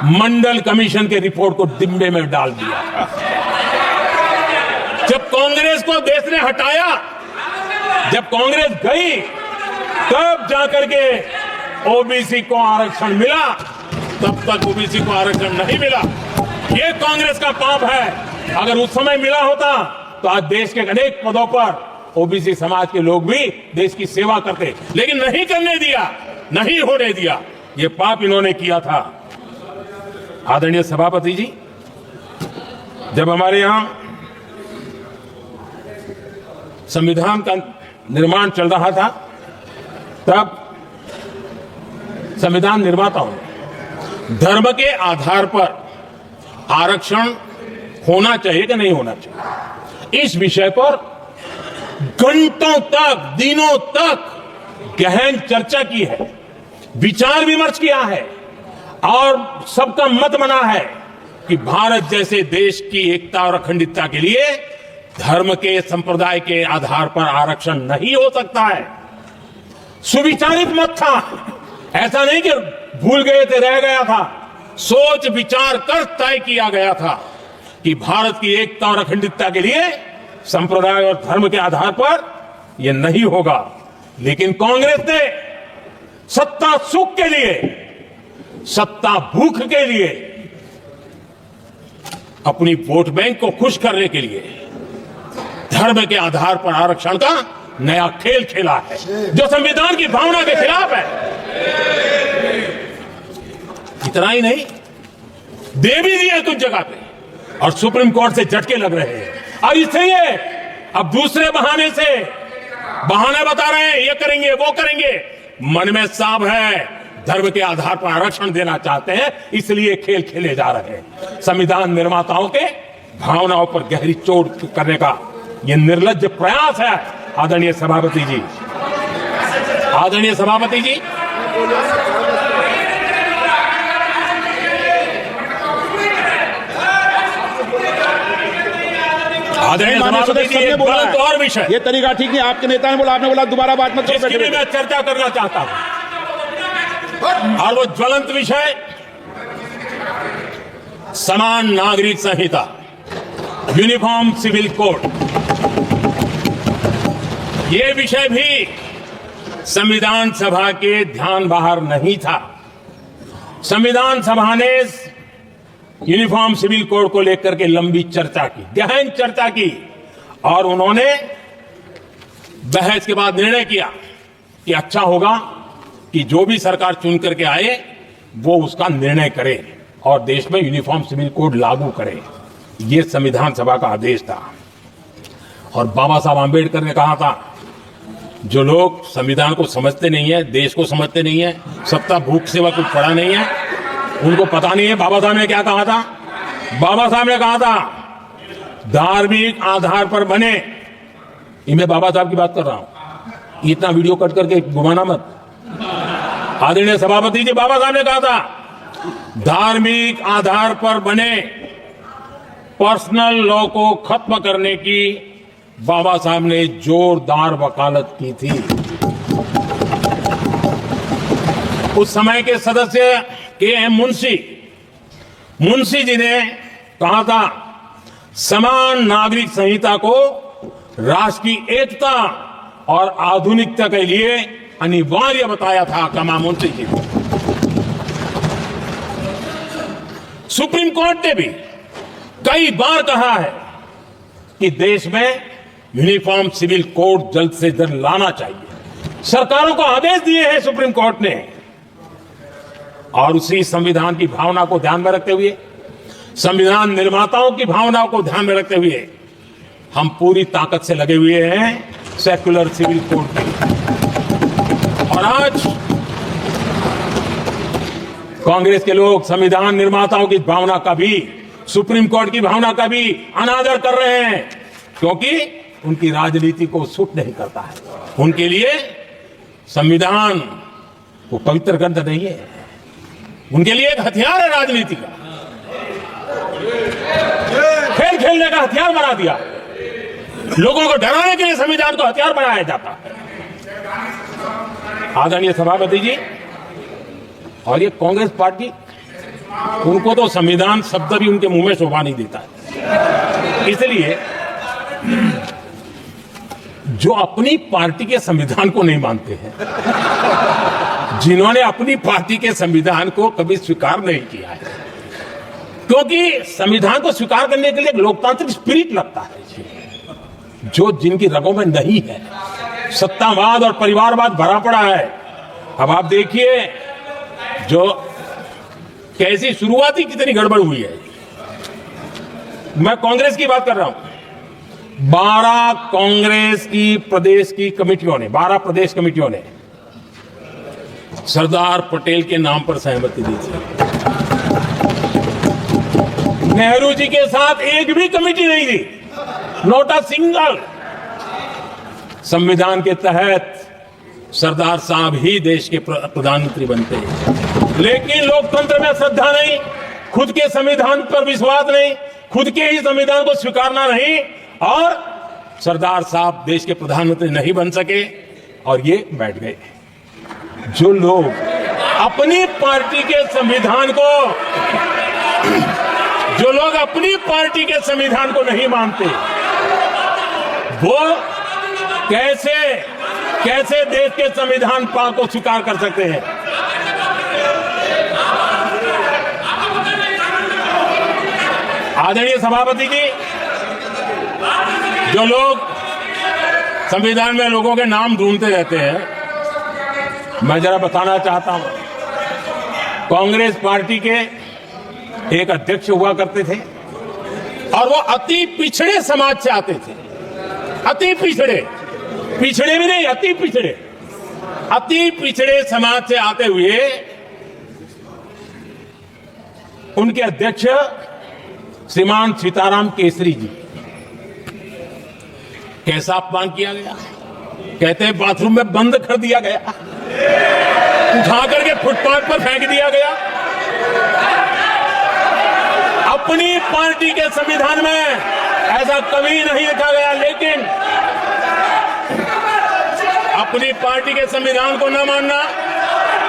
मंडल कमीशन के रिपोर्ट को डिब्बे में डाल दिया था। जब कांग्रेस को देश ने हटाया, जब कांग्रेस गई, तब जाकर के ओबीसी को आरक्षण मिला, तब तक ओबीसी को आरक्षण नहीं मिला। ये कांग्रेस का पाप है। अगर उस समय मिला होता तो आज देश के अनेक पदों पर ओबीसी समाज के लोग भी देश की सेवा करते, लेकिन नहीं करने दिया, नहीं होने दिया। ये पाप इन्होंने किया था। आदरणीय सभापति जी, जब हमारे यहां संविधान का निर्माण चल रहा था, तब संविधान निर्माताओं ने धर्म के आधार पर आरक्षण होना चाहिए कि नहीं होना चाहिए, इस विषय पर घंटों तक, दिनों तक गहन चर्चा की है, विचार विमर्श किया है, और सबका मत बना है कि भारत जैसे देश की एकता और अखंडता के लिए धर्म के, संप्रदाय के आधार पर आरक्षण नहीं हो सकता है। सुविचारित मत था, ऐसा नहीं कि भूल गए थे, रह गया था। सोच विचार कर तय किया गया था कि भारत की एकता और अखंडता के लिए संप्रदाय और धर्म के आधार पर यह नहीं होगा। लेकिन कांग्रेस ने सत्ता सुख के लिए सत्ता भूख के लिए, अपनी वोट बैंक को खुश करने के लिए धर्म के आधार पर आरक्षण का नया खेल खेला है, जो संविधान की भावना के खिलाफ है। इतना ही नहीं, दे भी दिया कुछ जगह पे, और सुप्रीम कोर्ट से झटके लग रहे हैं। और इसलिए अब दूसरे बहाने से बहाने बता रहे हैं, ये करेंगे वो करेंगे। मन में साफ है, धर्म के आधार पर आरक्षण देना चाहते हैं, इसलिए खेल खेले जा रहे हैं। संविधान निर्माताओं के भावनाओं पर गहरी चोट करने का यह निर्लज्ज प्रयास है। आदरणीय सभापति जी, आदरणीय सभापति जी, आदरणीय सभापति जी, एक गलत और विषय, ये तरीका ठीक नहीं। आपके नेता ने बोला, आपने बोला दोबारा बात मत करो। जिसकी भी मैं चर्चा करना चाहता हूं, और वो ज्वलंत विषय समान नागरिक संहिता, यूनिफॉर्म सिविल कोड। ये विषय भी संविधान सभा के ध्यान बाहर नहीं था। संविधान सभा ने यूनिफॉर्म सिविल कोड को लेकर के लंबी चर्चा की, गहन चर्चा की, और उन्होंने बहस के बाद निर्णय किया कि अच्छा होगा कि जो भी सरकार चुन करके आए वो उसका निर्णय करे और देश में यूनिफॉर्म सिविल कोड लागू करे। ये संविधान सभा का आदेश था। और बाबा साहब आंबेडकर ने कहा था, जो लोग संविधान को समझते नहीं है, देश को समझते नहीं है, सत्ता भूख सेवा कुछ पड़ा नहीं है, उनको पता नहीं है बाबा साहब ने क्या कहा था। बाबा साहब ने कहा था, धार्मिक आधार पर बने, ये मैं बाबा साहब की बात कर रहा हूं, इतना वीडियो कट करके घुमाना मत। आदरणीय सभापति जी, बाबा साहब ने कहा था, धार्मिक आधार पर बने पर्सनल लॉ को खत्म करने की बाबा साहब ने जोरदार वकालत की थी। उस समय के सदस्य के.एम. मुंशी जी ने कहा था, समान नागरिक संहिता को राष्ट्र की एकता और आधुनिकता के लिए अनिवार्य बताया था। कमा मुंशी जी ने। सुप्रीम कोर्ट ने भी कई बार कहा है कि देश में यूनिफॉर्म सिविल कोड जल्द से जल्द लाना चाहिए। सरकारों को आदेश दिए हैं सुप्रीम कोर्ट ने, और उसी संविधान की भावना को ध्यान में रखते हुए, संविधान निर्माताओं की भावनाओं को ध्यान में रखते हुए, हम पूरी ताकत से लगे हुए हैं सेक्युलर सिविल कोड की। और आज कांग्रेस के लोग संविधान निर्माताओं की भावना का भी, सुप्रीम कोर्ट की भावना का भी अनादर कर रहे हैं, क्योंकि उनकी राजनीति को सूट नहीं करता है। उनके लिए संविधान वो पवित्र ग्रंथ नहीं है, उनके लिए एक हथियार है राजनीति का, खेल खेलने का हथियार बना दिया। लोगों को डराने के लिए संविधान को हथियार बनाया जाता है। आदरणीय सभापति जी, और ये कांग्रेस पार्टी, उनको तो संविधान शब्द भी उनके मुंह में शोभा नहीं देता है। इसलिए जो अपनी पार्टी के संविधान को नहीं मानते हैं, जिन्होंने अपनी पार्टी के संविधान को कभी स्वीकार नहीं किया है, क्योंकि संविधान को स्वीकार करने के लिए एक लोकतांत्रिक स्पिरिट लगता है, जो जिनकी रगों में नहीं है। सत्तावाद और परिवारवाद भरा पड़ा है। अब आप देखिए जो कैसी शुरुआती कितनी गड़बड़ हुई है। मैं कांग्रेस की बात कर रहा हूं। 12 कांग्रेस की प्रदेश की कमेटियों ने, 12 प्रदेश कमेटियों ने सरदार पटेल के नाम पर सहमति दी थी। नेहरू जी के साथ एक भी कमेटी नहीं थी, नॉट अ सिंगल। संविधान के तहत सरदार साहब ही देश के प्रधानमंत्री बनते हैं, लेकिन लोकतंत्र में श्रद्धा नहीं, खुद के संविधान पर विश्वास नहीं, खुद के ही संविधान को स्वीकारना नहीं, और सरदार साहब देश के प्रधानमंत्री नहीं बन सके और ये बैठ गए। जो लोग अपनी पार्टी के संविधान को, जो लोग अपनी पार्टी के संविधान को नहीं मानते, वो कैसे देश के संविधान को स्वीकार कर सकते हैं। आदरणीय सभापति जी, जो लोग संविधान में लोगों के नाम ढूंढते रहते हैं, मैं जरा बताना चाहता हूं। कांग्रेस पार्टी के एक अध्यक्ष हुआ करते थे और वो अति पिछड़े समाज से आते थे। अति पिछड़े, पिछड़े भी नहीं, अति पिछड़े, अति पिछड़े समाज से आते हुए उनके अध्यक्ष श्रीमान सीताराम केसरी जी, कैसा अपमान किया गया। कहते हैं बाथरूम में बंद कर दिया गया, उठा करके फुटपाथ पर फेंक दिया गया। अपनी पार्टी के संविधान में ऐसा कभी नहीं लिखा गया, लेकिन अपनी पार्टी के संविधान को न मानना,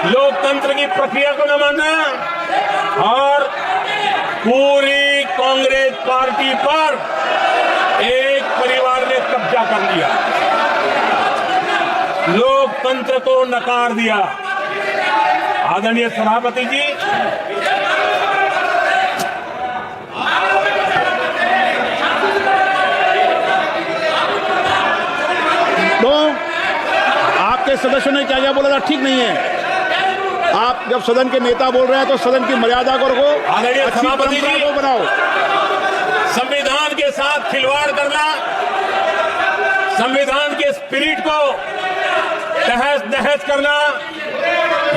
लोकतंत्र की प्रक्रिया को न मानना और पूरी कांग्रेस पार्टी पर एक परिवार ने कब्जा कर लिया, लोकतंत्र को नकार दिया। आदरणीय सभापति जी, तो आपके सदस्यों ने क्या क्या बोला था ठीक नहीं है। आप जब सदन के नेता बोल रहे हैं तो सदन की मर्यादा को रखो, आदरणीय अच्छी सभापति परंपरा जी, को बनाओ। संविधान के साथ खिलवाड़ करना, संविधान के स्पिरिट को तहस नहस करना,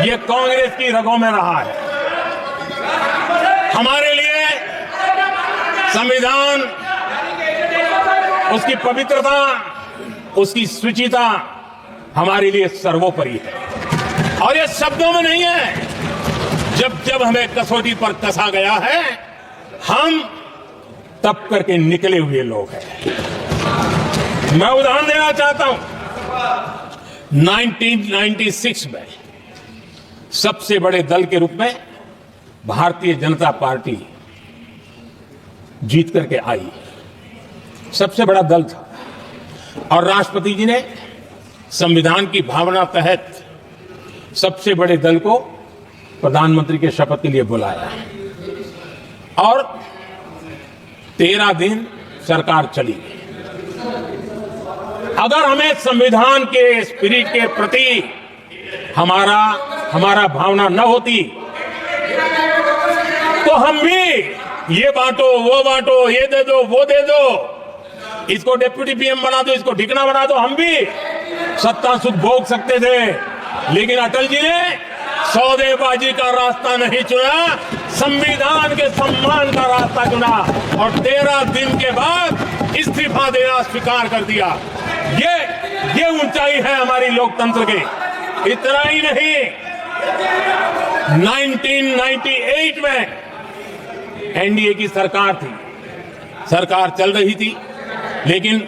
ये कांग्रेस की रगों में रहा है। हमारे लिए संविधान, उसकी पवित्रता, उसकी शुचिता हमारे लिए सर्वोपरि है और ये शब्दों में नहीं है। जब जब हमें कसौटी पर कसा गया है, हम तब करके निकले हुए लोग हैं। मैं उदाहरण देना चाहता हूं। 1996 में सबसे बड़े दल के रूप में भारतीय जनता पार्टी जीत करके आई, सबसे बड़ा दल था और राष्ट्रपति जी ने संविधान की भावना तहत सबसे बड़े दल को प्रधानमंत्री के शपथ के लिए बुलाया और 13 दिन सरकार चली। अगर हमें संविधान के स्पिरिट के प्रति हमारा भावना न होती तो हम भी ये बांटो, वो बांटो, ये दे दो, वो दे दो, इसको डिप्टी पीएम बना दो, इसको ढिकना बना दो, हम भी सत्ता सुख भोग सकते थे। लेकिन अटल जी ने सौदेबाजी का रास्ता नहीं चुना, संविधान के सम्मान का रास्ता चुना और 13 दिन के बाद इस्तीफा देना स्वीकार कर दिया। ये ऊंचाई है हमारी लोकतंत्र की। इतना ही नहीं, 1998 में एनडीए की सरकार थी, सरकार चल रही थी, लेकिन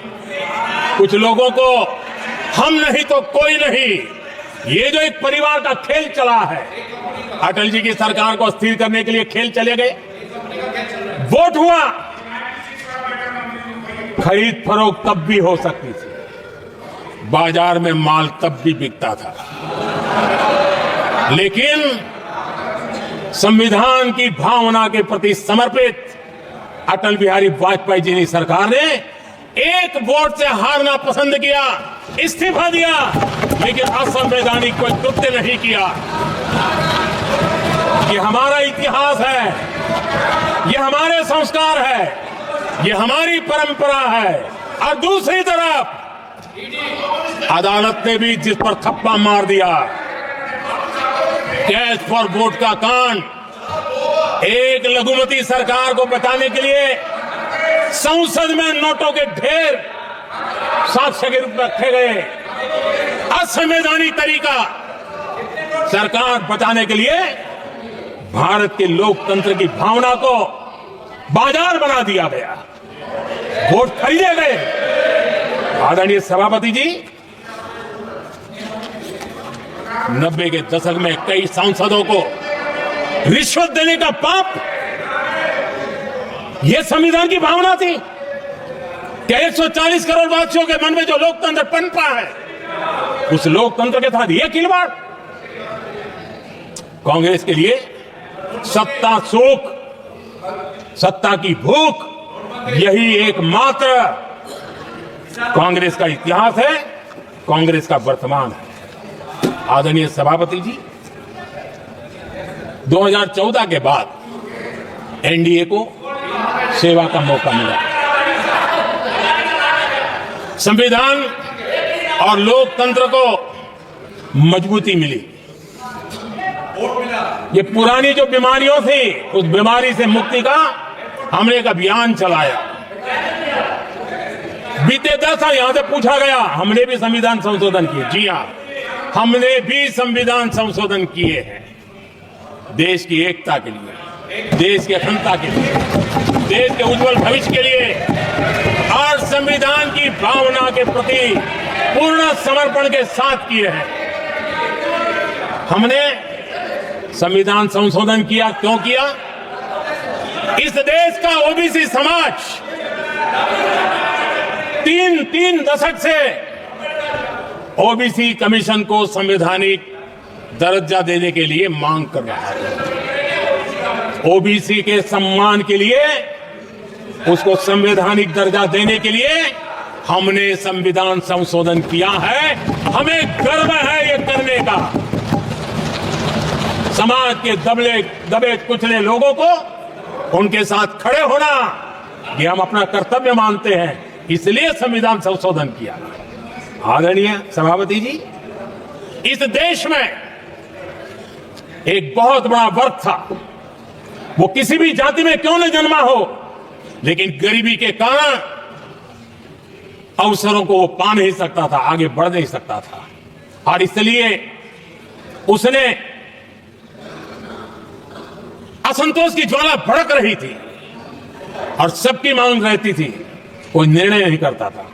कुछ लोगों को हम नहीं तो कोई नहीं, ये जो एक परिवार का खेल चला है, अटल जी की सरकार को अस्थिर करने के लिए खेल चले गए। वोट हुआ, खरीद फरोख्त तब भी हो सकती थी, बाजार में माल तब भी बिकता था, लेकिन संविधान की भावना के प्रति समर्पित अटल बिहारी वाजपेयी जी की सरकार ने एक वोट से हारना पसंद किया, इस्तीफा दिया, लेकिन असंवैधानिक कोई कृत्य नहीं किया। ये हमारा इतिहास है, ये हमारे संस्कार है, ये हमारी परंपरा है। और दूसरी तरफ अदालत ने भी जिस पर थप्पा मार दिया, कैश फॉर वोट का कांड, एक लघुमती सरकार को बचाने के लिए संसद में नोटों के ढेर साक्ष्य के रूप में रखे गए, असंवैधानिक तरीका। सरकार बचाने के लिए भारत के लोकतंत्र की भावना को बाजार बना दिया गया, वोट खरीदे गए। आदरणीय सभापति जी, 90 के दशक में कई सांसदों को रिश्वत देने का पाप, यह संविधान की भावना थी। क्या 140 करोड़ वासियों के मन में जो लोकतंत्र पनपा है, उस लोकतंत्र के साथ यह खिलवाड़? कांग्रेस के लिए सत्ता सुख, सत्ता की भूख, यही एकमात्र कांग्रेस का इतिहास है, कांग्रेस का वर्तमान है। आदरणीय सभापति जी, 2014 के बाद एनडीए को सेवा का मौका मिला। संविधान और लोकतंत्र को मजबूती मिली। ये पुरानी जो बीमारियों थी, उस बीमारी से मुक्ति का हमने एक अभियान चलाया। बीते 10 साल यहां से पूछा गया, हमने भी संविधान संशोधन किए। जी हां, हमने भी संविधान संशोधन किए हैं, देश की एकता के लिए, देश की अखंडता के लिए, देश के उज्जवल भविष्य के लिए और संविधान की भावना के प्रति पूर्ण समर्पण के साथ किए हैं। हमने संविधान संशोधन किया, क्यों किया? इस देश का ओबीसी समाज तीन दशक से ओबीसी कमीशन को संवैधानिक दर्जा देने के लिए मांग कर रहा है। ओबीसी के सम्मान के लिए, उसको संवैधानिक दर्जा देने के लिए हमने संविधान संशोधन किया है। हमें गर्व है ये करने का। समाज के दबे कुचले लोगों को उनके साथ खड़े होना, ये हम अपना कर्तव्य मानते हैं, इसलिए संविधान संशोधन किया। आदरणीय सभापति जी, इस देश में एक बहुत बड़ा वर्ग था, वो किसी भी जाति में क्यों न जन्मा हो, लेकिन गरीबी के कारण अवसरों को वो पा नहीं सकता था, आगे बढ़ नहीं सकता था, और इसलिए उसने असंतोष की ज्वाला भड़क रही थी और सबकी मांग रहती थी, कोई निर्णय नहीं करता था।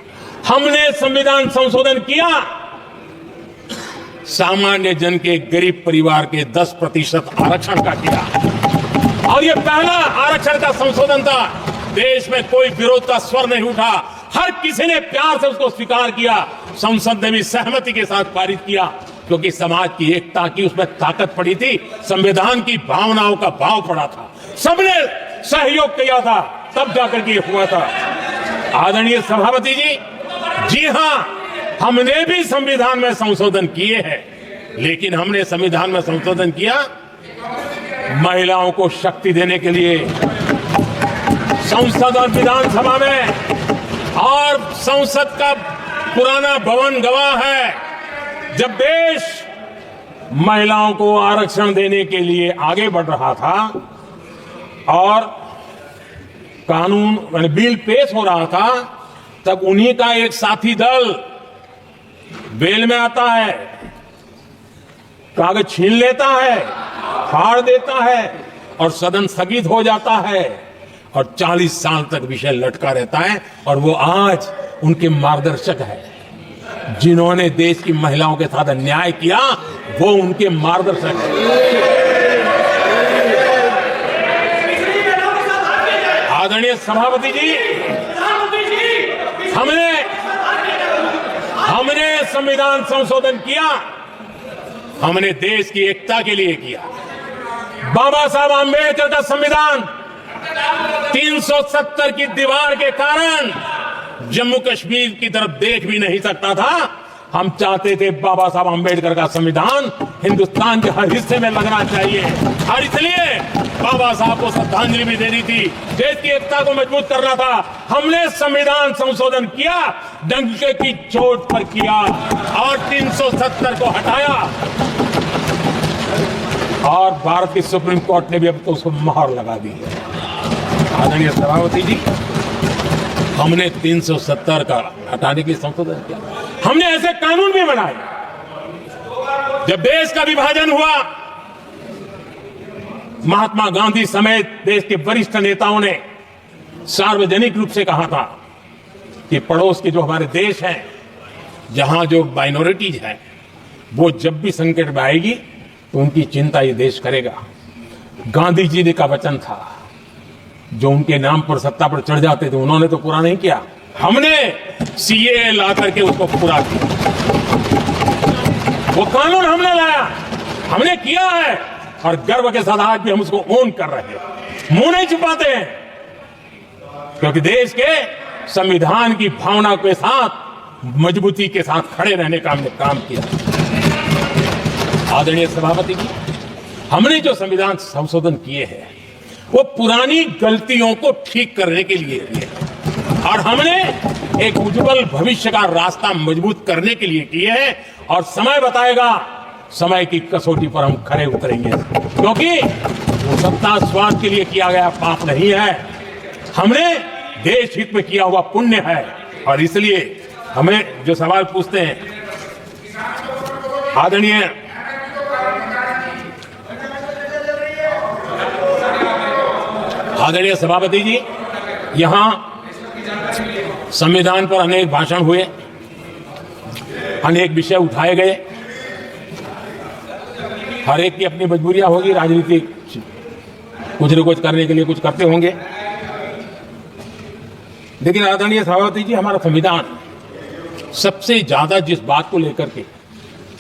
हमने संविधान संशोधन किया, सामान्य जन के, गरीब परिवार के 10% आरक्षण का किया, और यह पहला आरक्षण का संशोधन था। देश में कोई विरोध का स्वर नहीं उठा, हर किसी ने प्यार से उसको स्वीकार किया। संसद ने भी सहमति के साथ पारित किया, क्योंकि समाज की एकता की उसमें ताकत पड़ी थी, संविधान की भावनाओं का भाव पड़ा था, सबने सहयोग किया था, तब जाकर के हुआ था। आदरणीय सभापति जी, जी हां, हमने भी संविधान में संशोधन किए हैं, लेकिन हमने संविधान में संशोधन किया महिलाओं को शक्ति देने के लिए। संसद और विधानसभा में, और संसद का पुराना भवन गवाह है, जब देश महिलाओं को आरक्षण देने के लिए आगे बढ़ रहा था और कानून बिल पेश हो रहा था, तब उन्हीं का एक साथी दल बेल में आता है, कागज छीन लेता है, फाड़ देता है और सदन स्थगित हो जाता है, और 40 साल तक विषय लटका रहता है। और वो आज उनके मार्गदर्शक है, जिन्होंने देश की महिलाओं के साथ अन्याय किया, वो उनके मार्गदर्शक है। आदरणीय सभापति जी, हमने संविधान संशोधन किया, हमने देश की एकता के लिए किया। बाबा साहब आंबेडकर का संविधान 370 की दीवार के कारण जम्मू कश्मीर की तरफ देख भी नहीं सकता था। हम चाहते थे बाबा साहब आंबेडकर का संविधान हिंदुस्तान के हर हिस्से में लगना चाहिए, और इसलिए बाबा साहब को श्रद्धांजलि भी देनी थी, देश की एकता को मजबूत करना था। हमने संविधान संशोधन किया, डंके की चोट पर किया, और 370 को हटाया, और भारत की सुप्रीम कोर्ट ने भी अब तो उसको मोहर लगा दी है। आदरणीय सभापति जी, हमने 370 का हटाने के लिए संशोधन किया। हमने ऐसे कानून भी बनाए। जब देश का विभाजन हुआ, महात्मा गांधी समेत देश के वरिष्ठ नेताओं ने सार्वजनिक रूप से कहा था कि पड़ोस के जो हमारे देश हैं, जहां जो माइनॉरिटीज हैं, वो जब भी संकट में आएगी तो उनकी चिंता ये देश करेगा। गांधी जी का वचन था, जो उनके नाम पर सत्ता पर चढ़ जाते थे, उन्होंने तो पूरा नहीं किया। हमने सीए ला करके उसको पूरा किया। वो कानून हमने लाया, हमने किया है, और गर्व के साथ आज भी हम उसको ओन कर रहे हैं, मुंह नहीं छुपाते हैं। क्योंकि देश के संविधान की भावना के साथ मजबूती के साथ खड़े रहने का हमने काम किया। आदरणीय सभापति जी, हमने जो संविधान संशोधन किए हैं वो पुरानी गलतियों को ठीक करने के लिए किए और हमने एक उज्जवल भविष्य का रास्ता मजबूत करने के लिए किए हैं। और समय बताएगा, समय की कसौटी पर हम खरे उतरेंगे, क्योंकि वो सत्ता स्वार्थ के लिए किया गया पाप नहीं है, हमने देश हित में किया हुआ पुण्य है। और इसलिए हमें जो सवाल पूछते हैं आदरणीय सभापति जी, यहां संविधान पर अनेक भाषण हुए, अनेक विषय उठाए गए। हर एक की अपनी मजबूरियां होगी, राजनीतिक कुछ न कुछ करने के लिए कुछ करते होंगे, लेकिन आदरणीय सभापति जी, हमारा संविधान सबसे ज्यादा जिस बात को लेकर के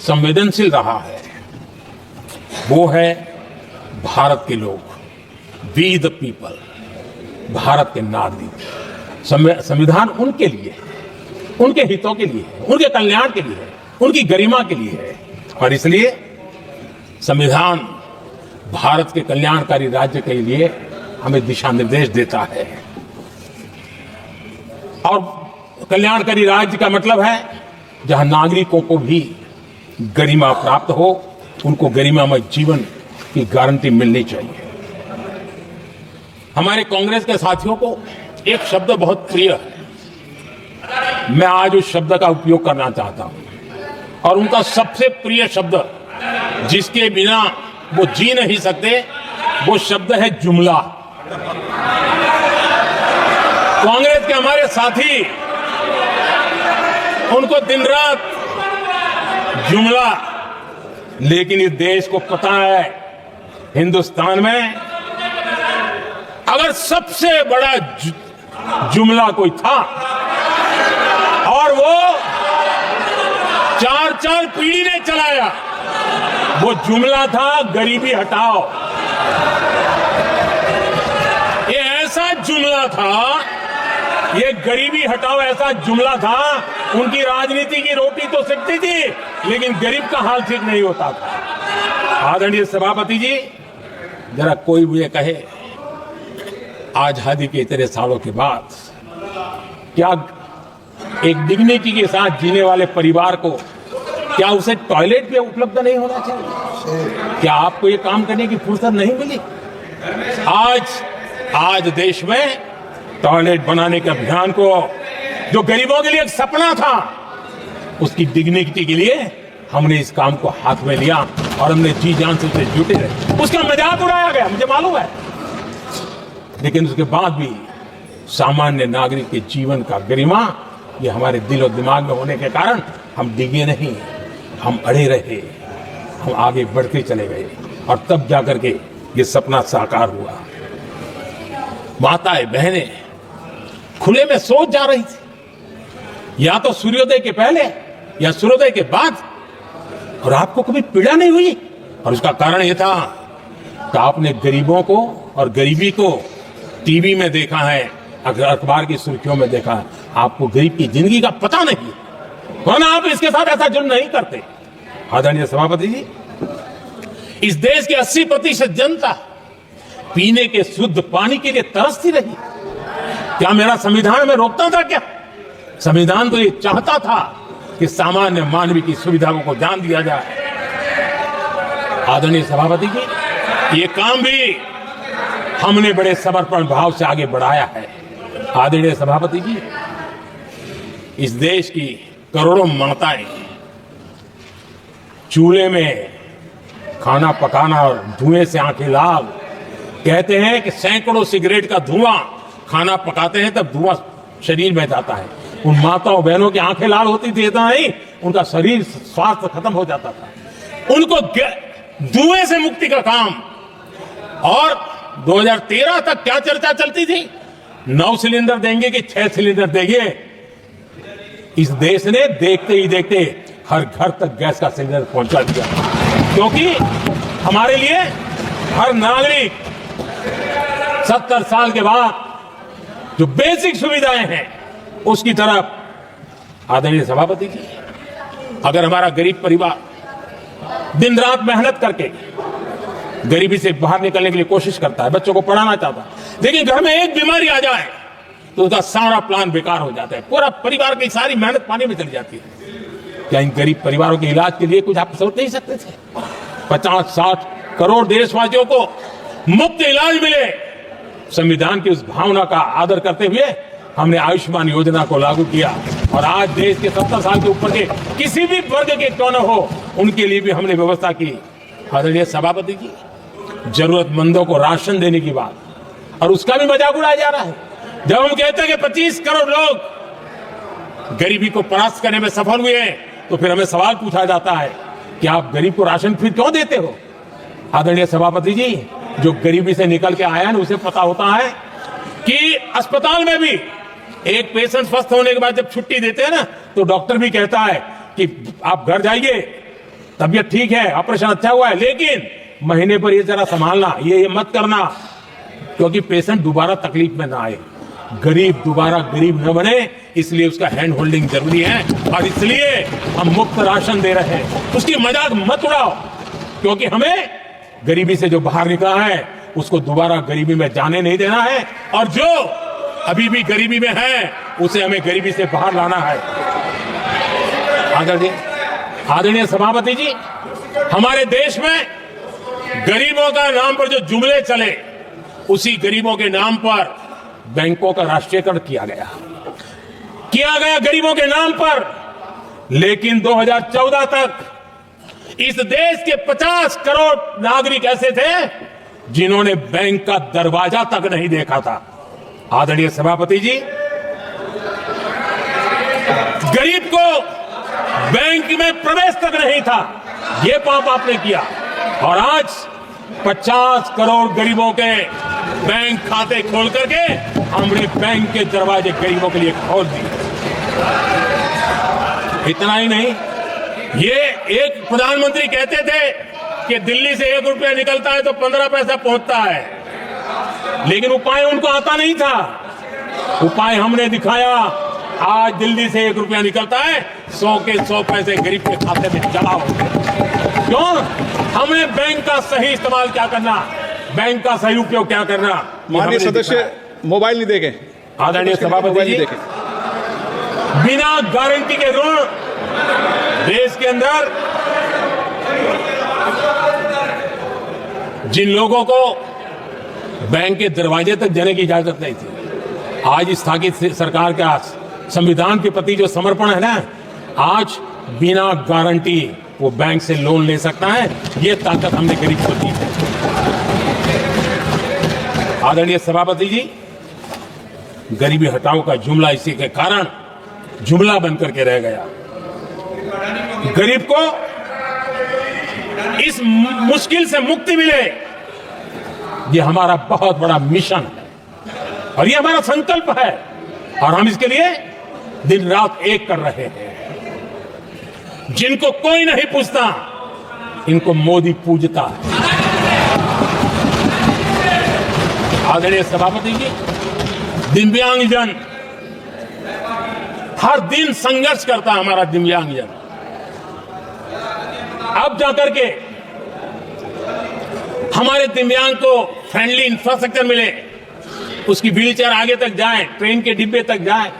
संवेदनशील रहा है वो है भारत के लोग, वी द पीपल, भारत के नागरिक। संविधान उनके लिए है, उनके हितों के लिए है, उनके कल्याण के लिए है, उनकी गरिमा के लिए है। और इसलिए संविधान भारत के कल्याणकारी राज्य के लिए हमें दिशा निर्देश देता है। और कल्याणकारी राज्य का मतलब है जहां नागरिकों को भी गरिमा प्राप्त हो, उनको गरिमामय जीवन की गारंटी मिलनी चाहिए। हमारे कांग्रेस के साथियों को एक शब्द बहुत प्रिय है, मैं आज उस शब्द का उपयोग करना चाहता हूं। और उनका सबसे प्रिय शब्द जिसके बिना वो जी नहीं सकते, वो शब्द है जुमला। कांग्रेस के हमारे साथी, उनको दिन रात जुमला, लेकिन इस देश को पता है हिंदुस्तान में अगर सबसे बड़ा जुमला कोई था और वो 4 पीढ़ी ने चलाया, वो जुमला था गरीबी हटाओ। ये ऐसा जुमला था, ये गरीबी हटाओ ऐसा जुमला था, उनकी राजनीति की रोटी तो सिकती थी लेकिन गरीब का हाल ठीक नहीं होता था। आदरणीय सभापति जी, जरा कोई मुझे कहे आजादी के इतने सालों के बाद क्या एक डिग्निटी के साथ जीने वाले परिवार को क्या उसे टॉयलेट पे उपलब्ध नहीं होना चाहिए? क्या आपको ये काम करने की फुर्सत नहीं मिली? आज देश में टॉयलेट बनाने के अभियान को, जो गरीबों के लिए एक सपना था, उसकी डिग्निटी के लिए हमने इस काम को हाथ में लिया और हमने जी जान से उसे जुटे रहे। उसका मजाक उड़ाया गया, मुझे मालूम है, लेकिन उसके बाद भी सामान्य नागरिक के जीवन का गरिमा, ये हमारे दिल और दिमाग में होने के कारण हम डिगे नहीं, हम अड़े रहे, हम आगे बढ़ते चले गए और तब जाकर के ये सपना साकार हुआ। माताएं बहनें खुले में सोच जा रही थी, या तो सूर्योदय के पहले या सूर्योदय के बाद, और आपको कभी पीड़ा नहीं हुई। और उसका कारण यह था कि आपने गरीबों को और गरीबी को टीवी में देखा है, अखबार की सुर्खियों में देखा है, आपको गरीब की जिंदगी का पता नहीं, वरना आप इसके साथ ऐसा जुल्म नहीं करते। आदरणीय सभापति जी, इस देश की 80% जनता पीने के शुद्ध पानी के लिए तरसती रही। क्या मेरा संविधान में रोकता था? क्या संविधान तो ये चाहता था कि सामान्य मानवीय की सुविधाओं को ध्यान दिया जाए। आदरणीय सभापति जी, ये काम भी हमने बड़े समर्पण भाव से आगे बढ़ाया है। आदरणीय सभापति जी, इस देश की करोड़ों माताएं चूल्हे में खाना पकाना और धुएं से आंखें लाल, कहते हैं कि सैकड़ों सिगरेट का धुआं खाना पकाते हैं तब धुआं शरीर में जाता है। उन माताओं बहनों की आंखें लाल होती थी, इतना नहीं, उनका शरीर स्वास्थ्य खत्म हो जाता था। उनको धुएं से मुक्ति का काम। और 2013 तक क्या चर्चा चलती थी? 9 सिलेंडर देंगे कि 6 सिलेंडर देंगे। इस देश ने देखते ही देखते हर घर तक गैस का सिलेंडर पहुंचा दिया, क्योंकि हमारे लिए हर नागरिक 70 साल के बाद जो बेसिक सुविधाएं हैं उसकी तरफ आदरणीय सभापति जी, अगर हमारा गरीब परिवार दिन रात मेहनत करके गरीबी से बाहर निकलने के लिए कोशिश करता है, बच्चों को पढ़ाना चाहता है, लेकिन घर में एक बीमारी आ जाए तो उसका सारा प्लान बेकार हो जाता है, पूरा परिवार की सारी मेहनत पानी में चली जाती है। क्या इन गरीब परिवारों के इलाज के लिए कुछ आप सोच नहीं सकते थे? 50-60 करोड़ देशवासियों को मुफ्त इलाज मिले। संविधान की उस भावना का आदर करते हुए हमने आयुष्मान योजना को लागू किया और आज देश के 70 साल के ऊपर के किसी भी वर्ग के क्यों न हो, उनके लिए भी हमने व्यवस्था की। आदरणीय सभापति जी, जरूरतमंदों को राशन देने की बात, और उसका भी मजाक उड़ाया जा रहा है। जब हम कहते हैं कि 25 करोड़ लोग गरीबी को परास्त करने में सफल हुए हैं, तो फिर हमें सवाल पूछा जाता है कि आप गरीब को राशन फिर क्यों देते हो? आदरणीय सभापति जी, जो गरीबी से निकल के आया है उसे पता होता है कि अस्पताल में भी एक पेशेंट स्वस्थ होने के बाद जब छुट्टी देते हैं ना, तो डॉक्टर भी कहता है कि आप घर जाइए, तबीयत ठीक है, ऑपरेशन अच्छा हुआ है, लेकिन महीने पर ये जरा संभालना, ये मत करना, क्योंकि पेशेंट दोबारा तकलीफ में ना आए, गरीब दोबारा गरीब न बने, इसलिए उसका हैंड होल्डिंग जरूरी है। और इसलिए हम मुफ्त राशन दे रहे हैं। उसकी मजाक मत उड़ाओ, क्योंकि हमें गरीबी से जो बाहर निकला है उसको दोबारा गरीबी में जाने नहीं देना है, और जो अभी भी गरीबी में है उसे हमें गरीबी से बाहर लाना है। आदरणीय सभापति जी, हमारे देश में गरीबों का नाम पर जो जुमले चले, उसी गरीबों के नाम पर बैंकों का राष्ट्रीयकरण किया गया गरीबों के नाम पर। लेकिन 2014 तक इस देश के 50 करोड़ नागरिक ऐसे थे जिन्होंने बैंक का दरवाजा तक नहीं देखा था। आदरणीय सभापति जी, गरीब को बैंक में प्रवेश तक नहीं था, ये पाप आपने किया, और आज 50 करोड़ गरीबों के बैंक खाते खोल करके हमने बैंक के दरवाजे गरीबों के लिए खोल दिए। इतना ही नहीं, ये एक प्रधानमंत्री कहते थे कि दिल्ली से 1 रुपया निकलता है तो 15 पैसा पहुंचता है, लेकिन उपाय उनको आता नहीं था। उपाय हमने दिखाया। आज दिल्ली से 1 रुपया निकलता है, 100 के 100 पैसे गरीब के खाते में जमा हो गए। क्यों? हमने बैंक का सही इस्तेमाल क्या करना, बैंक का सही उपयोग क्या करना। माननीय सदस्य मोबाइल नहीं देखे। आदरणीय सभापति जी, बिना गारंटी के ऋण देश के अंदर जिन लोगों को बैंक के दरवाजे तक जाने की इजाजत नहीं थी, आज स्थापित सरकार का संविधान के प्रति जो समर्पण है ना, आज बिना गारंटी वो बैंक से लोन ले सकता है। ये ताकत हमने गरीब को दी है। आदरणीय सभापति जी, गरीबी हटाओ का जुमला इसी के कारण जुमला बनकर के रह गया। गरीब को इस मुश्किल से मुक्ति मिले, ये हमारा बहुत बड़ा मिशन है और ये हमारा संकल्प है, और हम इसके लिए दिन रात एक कर रहे हैं। जिनको कोई नहीं पूछता, इनको मोदी पूजता है। आदरणीय सभापति जी, दिव्यांगजन हर दिन संघर्ष करता है। हमारा दिव्यांगजन अब जाकर के हमारे दिव्यांग को फ्रेंडली इंफ्रास्ट्रक्चर मिले, उसकी व्हीलचेयर आगे तक जाए, ट्रेन के डिब्बे तक जाए।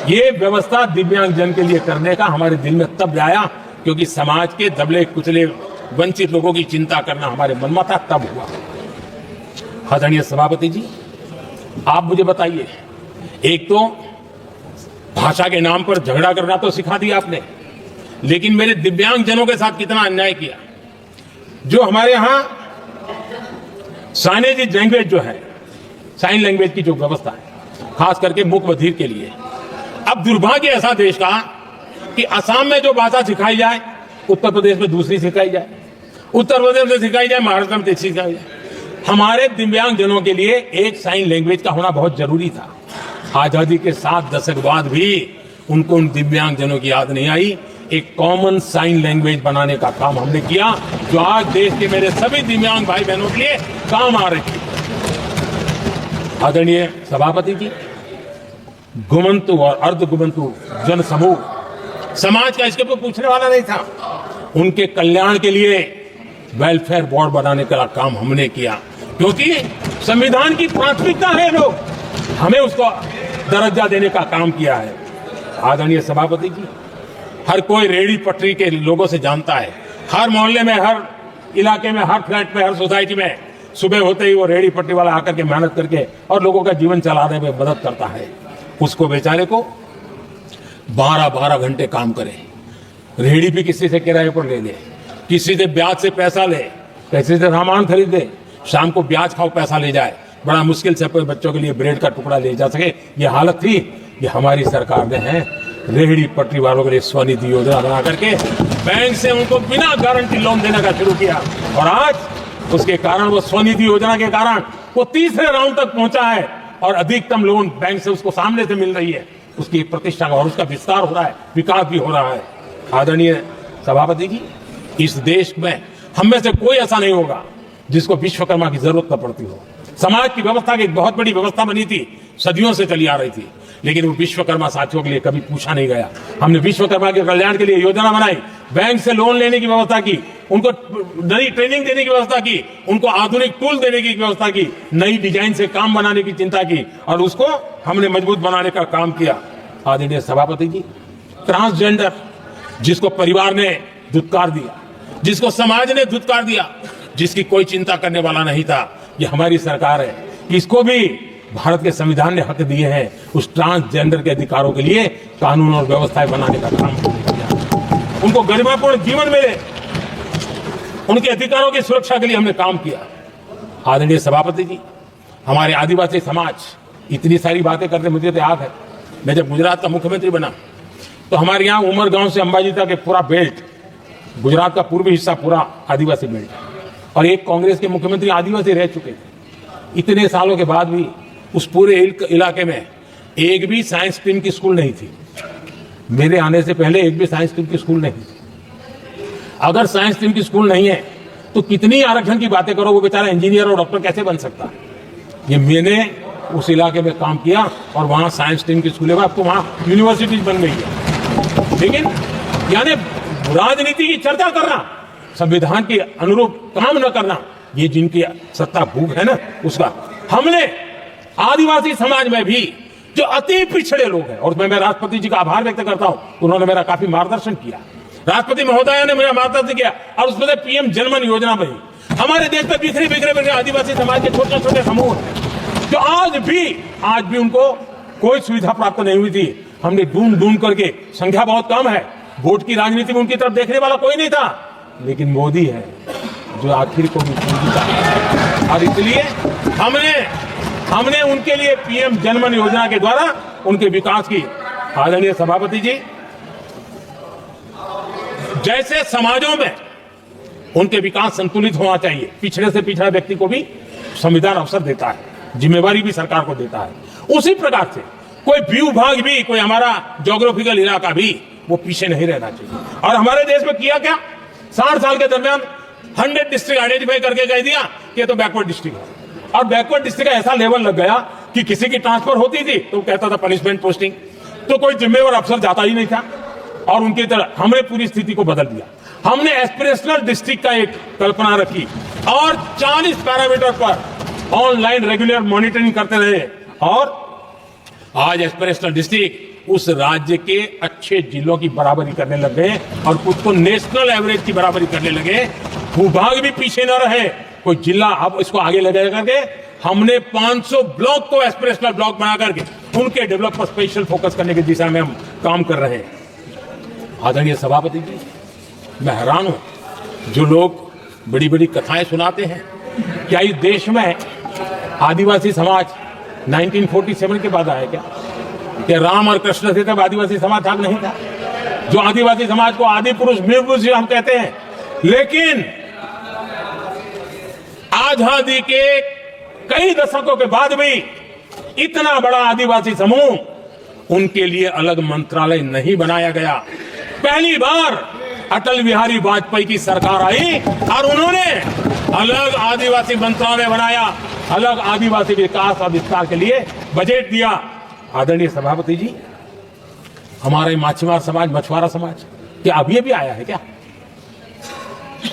ये व्यवस्था दिव्यांगजन के लिए करने का हमारे दिल में तब आया क्योंकि समाज के दबले कुचले वंचित लोगों की चिंता करना हमारे मन में था, तब हुआ। आदरणीय सभापति जी, आप मुझे बताइए, एक तो भाषा के नाम पर झगड़ा करना तो सिखा दिया आपने, लेकिन मेरे दिव्यांगजनों के साथ कितना अन्याय किया। जो हमारे यहां साइनेज लैंग्वेज जो है, साइन लैंग्वेज की जो व्यवस्था है, खास करके मूक बधिर के लिए, अब दुर्भाग्य ऐसा देश का कि असम में जो भाषा सिखाई जाए, उत्तर प्रदेश में दूसरी सिखाई जाए, उत्तर प्रदेश में सिखाई जाए, महाराष्ट्र में तीसरी सिखाई जाए। हमारे दिव्यांगजनों के लिए एक साइन लैंग्वेज का होना बहुत जरूरी था। आजादी के 7 दशक बाद भी उनको उन दिव्यांगजनों की याद नहीं आई। एक कॉमन साइन लैंग्वेज बनाने का काम हमने किया, जो आज देश के मेरे सभी दिव्यांग भाई बहनों के लिए काम आ रही है। आदरणीय सभापति जी, घुमंतु और अर्ध घुमंतु जन समूह समाज का इसके ऊपर पूछने वाला नहीं था। उनके कल्याण के लिए वेलफेयर बोर्ड बनाने का काम हमने किया, क्योंकि संविधान की प्राथमिकता है लोग, हमें उसको दर्जा देने का काम किया है। आदरणीय सभापति जी, हर कोई रेहड़ी पटरी के लोगों से जानता है, हर मोहल्ले में, हर इलाके में, हर फ्लैट में, हर सोसाइटी में सुबह होते ही वो रेहड़ी पटरी वाला आकर के मेहनत करके और लोगों का जीवन चलाने में मदद करता है। उसको बेचारे को 12-12 घंटे काम करे, रेहड़ी भी किसी से किराए पर ले ले, किसी से ब्याज से पैसा ले, किसी से सामान खरीद दे, शाम को ब्याज खाओ पैसा ले जाए, बड़ा मुश्किल से अपने बच्चों के लिए ब्रेड का टुकड़ा ले जा सके। ये हालत थी। ये हमारी सरकार ने है रेहड़ी पटरी वालों के लिए स्वनिधि योजना बना करके बैंक से उनको बिना गारंटी लोन देने का शुरू किया, और आज उसके कारण, वो स्वनिधि योजना के कारण वो तीसरे राउंड तक पहुंचा है और अधिकतम लोन बैंक से उसको सामने से मिल रही है। उसकी प्रतिष्ठा का और उसका विस्तार हो रहा है, विकास भी हो रहा है। आदरणीय सभापति जी, इस देश में हम में से कोई ऐसा नहीं होगा जिसको विश्वकर्मा की जरूरत न पड़ती हो। समाज की व्यवस्था की एक बहुत बड़ी व्यवस्था बनी थी, सदियों से चली आ रही थी, लेकिन वो विश्वकर्मा साथियों के लिए कभी पूछा नहीं गया। हमने विश्वकर्मा के कल्याण के लिए योजना बनाई, बैंक से लोन लेने की व्यवस्था की, उनको नई ट्रेनिंग देने की व्यवस्था की, उनको आधुनिक टूल देने की व्यवस्था की, नई डिजाइन से काम बनाने की चिंता की, और उसको हमने मजबूत बनाने का काम किया। आदरणीय सभापति जी, ट्रांसजेंडर, जिसको परिवार ने धुतकार दिया, जिसको समाज ने धुतकार दिया, जिसकी कोई चिंता करने वाला नहीं था, ये हमारी सरकार है। इसको भी भारत के संविधान ने हक दिए हैं। उस ट्रांसजेंडर के अधिकारों के लिए कानून और व्यवस्थाएं बनाने का काम किया, उनको गरिमापूर्ण जीवन मिले, उनके अधिकारों की सुरक्षा के लिए हमने काम किया। आदरणीय सभापति जी, हमारे आदिवासी समाज इतनी सारी बातें करते, मुझे तो याद है मैं जब गुजरात का मुख्यमंत्री बना तो हमारे यहाँ उमरगांव से अंबाजी तक एक पूरा बेल्ट, गुजरात का पूर्वी हिस्सा पूरा आदिवासी बेल्ट, और एक कांग्रेस के मुख्यमंत्री आदिवासी रह चुके थे। इतने सालों के बाद भी उस पूरे इलाके में एक भी साइंस स्ट्रीम की स्कूल नहीं थी। मेरे आने से पहले एक भी साइंस स्ट्रीम की स्कूल नहीं थी। अगर साइंस स्ट्रीम की स्कूल नहीं है तो कितनी आरक्षण की बातें करो, वो बेचारा इंजीनियर और डॉक्टर कैसे बन सकता है। ये मैंने उस इलाके में काम किया और वहां साइंस स्ट्रीम की स्कूलें, अब तो वहां यूनिवर्सिटीज बन गई है। लेकिन यानी राजनीति की चर्चा करना, संविधान के अनुरूप काम न करना, ये जिनकी सत्ता भूख है ना, उसका हमने आदिवासी समाज में भी जो अति पिछड़े लोग हैं, और मैं राष्ट्रपति जी का आभार व्यक्त करता हूं, उन्होंने मेरा काफी मार्गदर्शन किया, राष्ट्रपति महोदय ने मेरा मार्गदर्शन किया, और उसमें से पीएम जनमन योजना बनी। हमारे देश में बिखरे बिखरे आदिवासी समाज के छोटे छोटे समूह जो आज भी उनको कोई सुविधा प्राप्त नहीं हुई थी। हमने ढूंढ करके, संख्या बहुत कम है, वोट की राजनीति में उनकी तरफ देखने वाला कोई नहीं था, लेकिन मोदी है जो आखिर को भी पूंजीता है, और इसलिए हमने उनके लिए पीएम जनमन योजना के द्वारा उनके विकास की। आदरणीय सभापति जी, जैसे समाजों में उनके विकास संतुलित होना चाहिए, पिछड़े से पिछड़ा व्यक्ति को भी संविधान अवसर देता है, जिम्मेवारी भी सरकार को देता है, उसी प्रकार से कोई व्यू भाग भी, कोई हमारा ज्योग्राफिकल इलाका भी, वो पीछे नहीं रहना चाहिए। और हमारे देश में किया क्या, 60 साल के दरमियान 100 डिस्ट्रिक्ट आइडेंटिफाई करके कह दिया कि ये तो बैकवर्ड डिस्ट्रिक्ट है, और बैकवर्ड डिस्ट्रिक्ट का ऐसा लेवल लग गया कि किसी की ट्रांसफर होती थी तो कहता था पनिशमेंट पोस्टिंग, तो कोई जिम्मेवार अफसर जाता ही नहीं था, और उनकी तरह हमने पूरी स्थिति को बदल दिया। हमने एस्पिरेशनल डिस्ट्रिक्ट का एक कल्पना रखी और 40 पैरामीटर पर ऑनलाइन रेगुलर मॉनिटरिंग करते रहे, और आज एस्पिरेशनल डिस्ट्रिक्ट उस राज्य के अच्छे जिलों की बराबरी करने लग गए और कुछ तो नेशनल एवरेज की बराबरी करने लगे। भूभाग भी पीछे न रहे, कोई जिला अब इसको आगे ले जाए करके हमने 500 ब्लॉक को एस्पिरेशनल ब्लॉक बना करके उनके डेवलप पर स्पेशल फोकस करने की दिशा में हम काम कर रहे हैं। आदरणीय सभापति जी, मैं हैरान हूं जो लोग बड़ी बड़ी कथाएं सुनाते हैं, क्या इस देश में आदिवासी समाज 1947 के बाद आया क्या राम और कृष्ण से तब आदिवासी समाज था नहीं था? जो आदिवासी समाज को आदि पुरुष वीर पुरुष हम कहते हैं, लेकिन आजादी के कई दशकों के बाद भी इतना बड़ा आदिवासी समूह, उनके लिए अलग मंत्रालय नहीं बनाया गया। पहली बार अटल बिहारी वाजपेयी की सरकार आई और उन्होंने अलग आदिवासी मंत्रालय बनाया अलग आदिवासी विकास और विस्तार के लिए बजट दिया। आदरणीय सभापति जी, हमारे माछीमार समाज, मछुआरा समाज क्या अभी भी आया है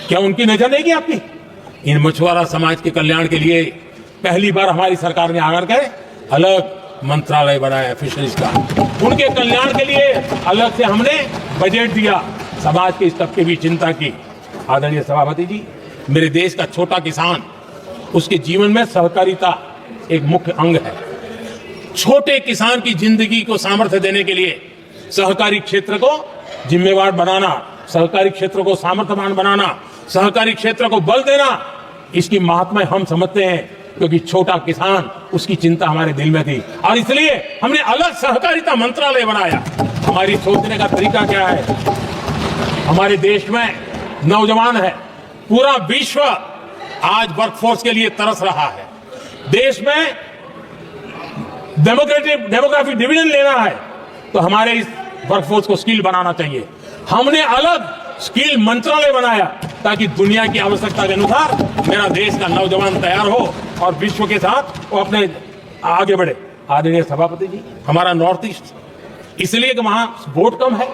क्या उनकी नजर नहीं गई आपकी? इन मछुआरा समाज के कल्याण के लिए पहली बार हमारी सरकार ने आकर के अलग मंत्रालय बनाया फिशरीज का। उनके कल्याण के लिए अलग से हमने बजट दिया, समाज के इस तबके की चिंता की। आदरणीय सभापति जी, मेरे देश का छोटा किसान, उसके जीवन में सहकारिता एक मुख्य अंग है। छोटे किसान की जिंदगी को सामर्थ्य देने के लिए सहकारी क्षेत्र को जिम्मेवार बनाना, सहकारी क्षेत्र को सामर्थ्यवान बनाना, सहकारी क्षेत्र को बल देना, इसकी महात्मा हम समझते हैं, क्योंकि छोटा किसान, उसकी चिंता हमारे दिल में थी और इसलिए हमने अलग सहकारिता मंत्रालय बनाया। हमारी सोचने का तरीका क्या है? हमारे देश में नौजवान है, पूरा विश्व आज वर्कफोर्स के लिए तरस रहा है। देश में डेमोग्राफिक डिवीजन लेना है तो हमारे इस वर्कफोर्स को स्किल बनाना चाहिए। हमने अलग स्किल मंत्रालय बनाया ताकि दुनिया की आवश्यकता के अनुसार मेरा देश का नौजवान तैयार हो और विश्व के साथ वो अपने आगे बढ़े। आदरणीय सभापति जी, हमारा नॉर्थ ईस्ट इसलिए कि वहां वोट कम है,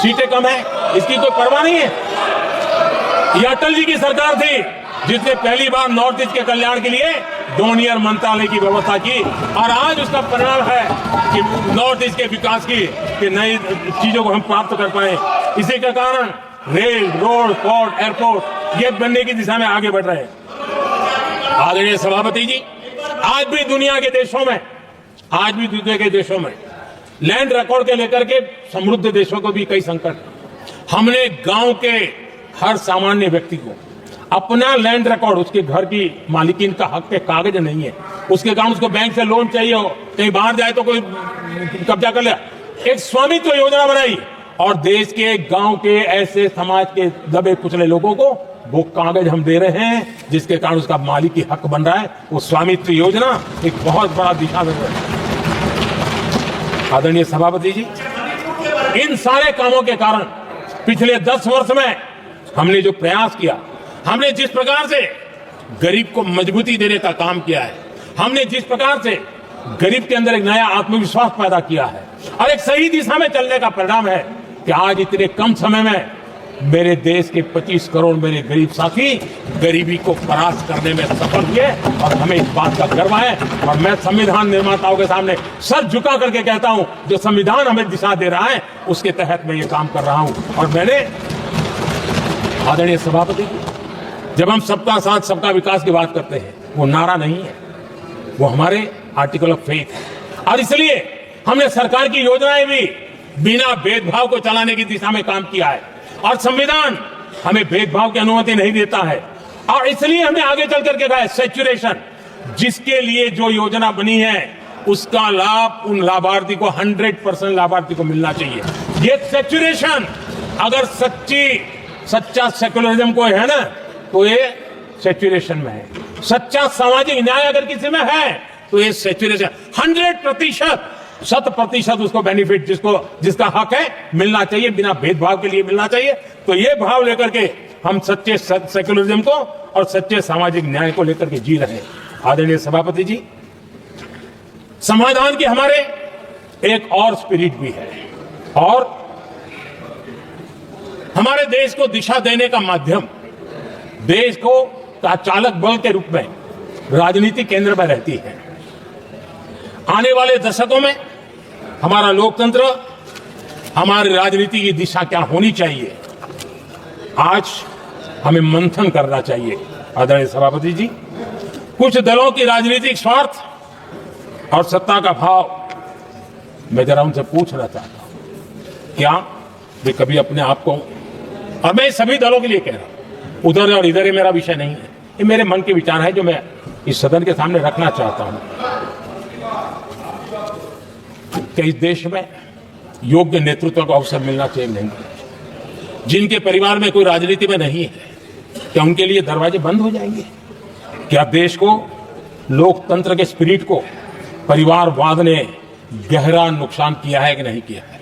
सीटें कम है, इसकी कोई परवाह नहीं है। यह अटल जी की सरकार थी जिसने पहली बार नॉर्थ ईस्ट के कल्याण के लिए डोनियर मंत्रालय की व्यवस्था की और आज उसका परिणाम है कि नॉर्थ ईस्ट के विकास की नई चीजों को हम प्राप्त कर पाए। इसी के कारण रेल, रोड, पोर्ट, एयरपोर्ट ये बनने की दिशा में आगे बढ़ रहे हैं। आदरणीय सभापति जी, आज भी दुनिया के देशों में लैंड रिकॉर्ड के लेकर के समृद्ध देशों को भी कई संकट। हमने गांव के हर सामान्य व्यक्ति को अपना लैंड रिकॉर्ड, उसके घर की मालिकीन का हक के कागज नहीं है, उसके काम, उसको बैंक से लोन चाहिए हो, कहीं बाहर जाए तो कोई कब्जा कर लिया, एक स्वामित्व योजना बनाई और देश के गांव के ऐसे समाज के दबे कुचले लोगों को वो कागज हम दे रहे हैं जिसके कारण उसका मालिकी हक बन रहा है। वो स्वामित्व योजना एक बहुत बड़ा दिशा में है। आदरणीय सभापति जी, इन सारे कामों के कारण पिछले 10 वर्ष में हमने जो प्रयास किया, हमने जिस प्रकार से गरीब को मजबूती देने का काम किया है, हमने जिस प्रकार से गरीब के अंदर एक नया आत्मविश्वास पैदा किया है और एक सही दिशा में चलने का परिणाम है कि आज इतने कम समय में मेरे देश के 25 करोड़ मेरे गरीब साथी गरीबी को परास्त करने में सफल हुए और हमें इस बात का गर्व है। और मैं संविधान निर्माताओं के सामने सर झुका करके कहता हूं, जो संविधान हमें दिशा दे रहा है उसके तहत मैं ये काम कर रहा हूं। और मैंने, आदरणीय सभापति जी, जब हम सबका साथ सबका विकास की बात करते हैं, वो नारा नहीं है, वो हमारे आर्टिकल ऑफ फेथ है। और इसलिए हमने सरकार की योजनाएं भी बिना भेदभाव को चलाने की दिशा में काम किया है और संविधान हमें भेदभाव की अनुमति नहीं देता है। और इसलिए हमने आगे चल करके कहा है सैचुरेशन, जिसके लिए जो योजना बनी है उसका लाभ उन लाभार्थी को 100% लाभार्थी को मिलना चाहिए। ये सैचुरेशन अगर सच्चा सेकुलरिज्म को है ना, तो ये सैचुरेशन में है। सच्चा सामाजिक न्याय अगर किसी में है तो ये सैचुरेशन 100%, 100% उसको बेनिफिट जिसका हक है मिलना चाहिए, बिना भेदभाव के लिए मिलना चाहिए। तो ये भाव लेकर के हम सच्चे सेकुलरिज्म को और सच्चे सामाजिक न्याय को लेकर के जी रहे हैं। आदरणीय सभापति जी, समाधान की हमारे एक और स्पिरिट भी है और हमारे देश को दिशा देने का माध्यम, देश को का चालक बल के रूप में राजनीति केंद्र में रहती है। आने वाले दशकों में हमारा लोकतंत्र, हमारी राजनीति की दिशा क्या होनी चाहिए, आज हमें मंथन करना चाहिए। आदरणीय सभापति जी, कुछ दलों की राजनीतिक स्वार्थ और सत्ता का भाव, मैं जरा उनसे पूछना चाहता हूं, क्या वे कभी अपने आप को, और मैं सभी दलों के लिए कह रहा हूं, उधर और इधर ये मेरा विषय नहीं है, ये मेरे मन के विचार है जो मैं इस सदन के सामने रखना चाहता हूं, कि इस देश में योग्य नेतृत्व का अवसर मिलना चाहिए नहीं। जिनके परिवार में कोई राजनीति में नहीं है, क्या उनके लिए दरवाजे बंद हो जाएंगे? क्या देश को, लोकतंत्र के स्पिरिट को परिवारवाद ने गहरा नुकसान किया है कि नहीं किया है?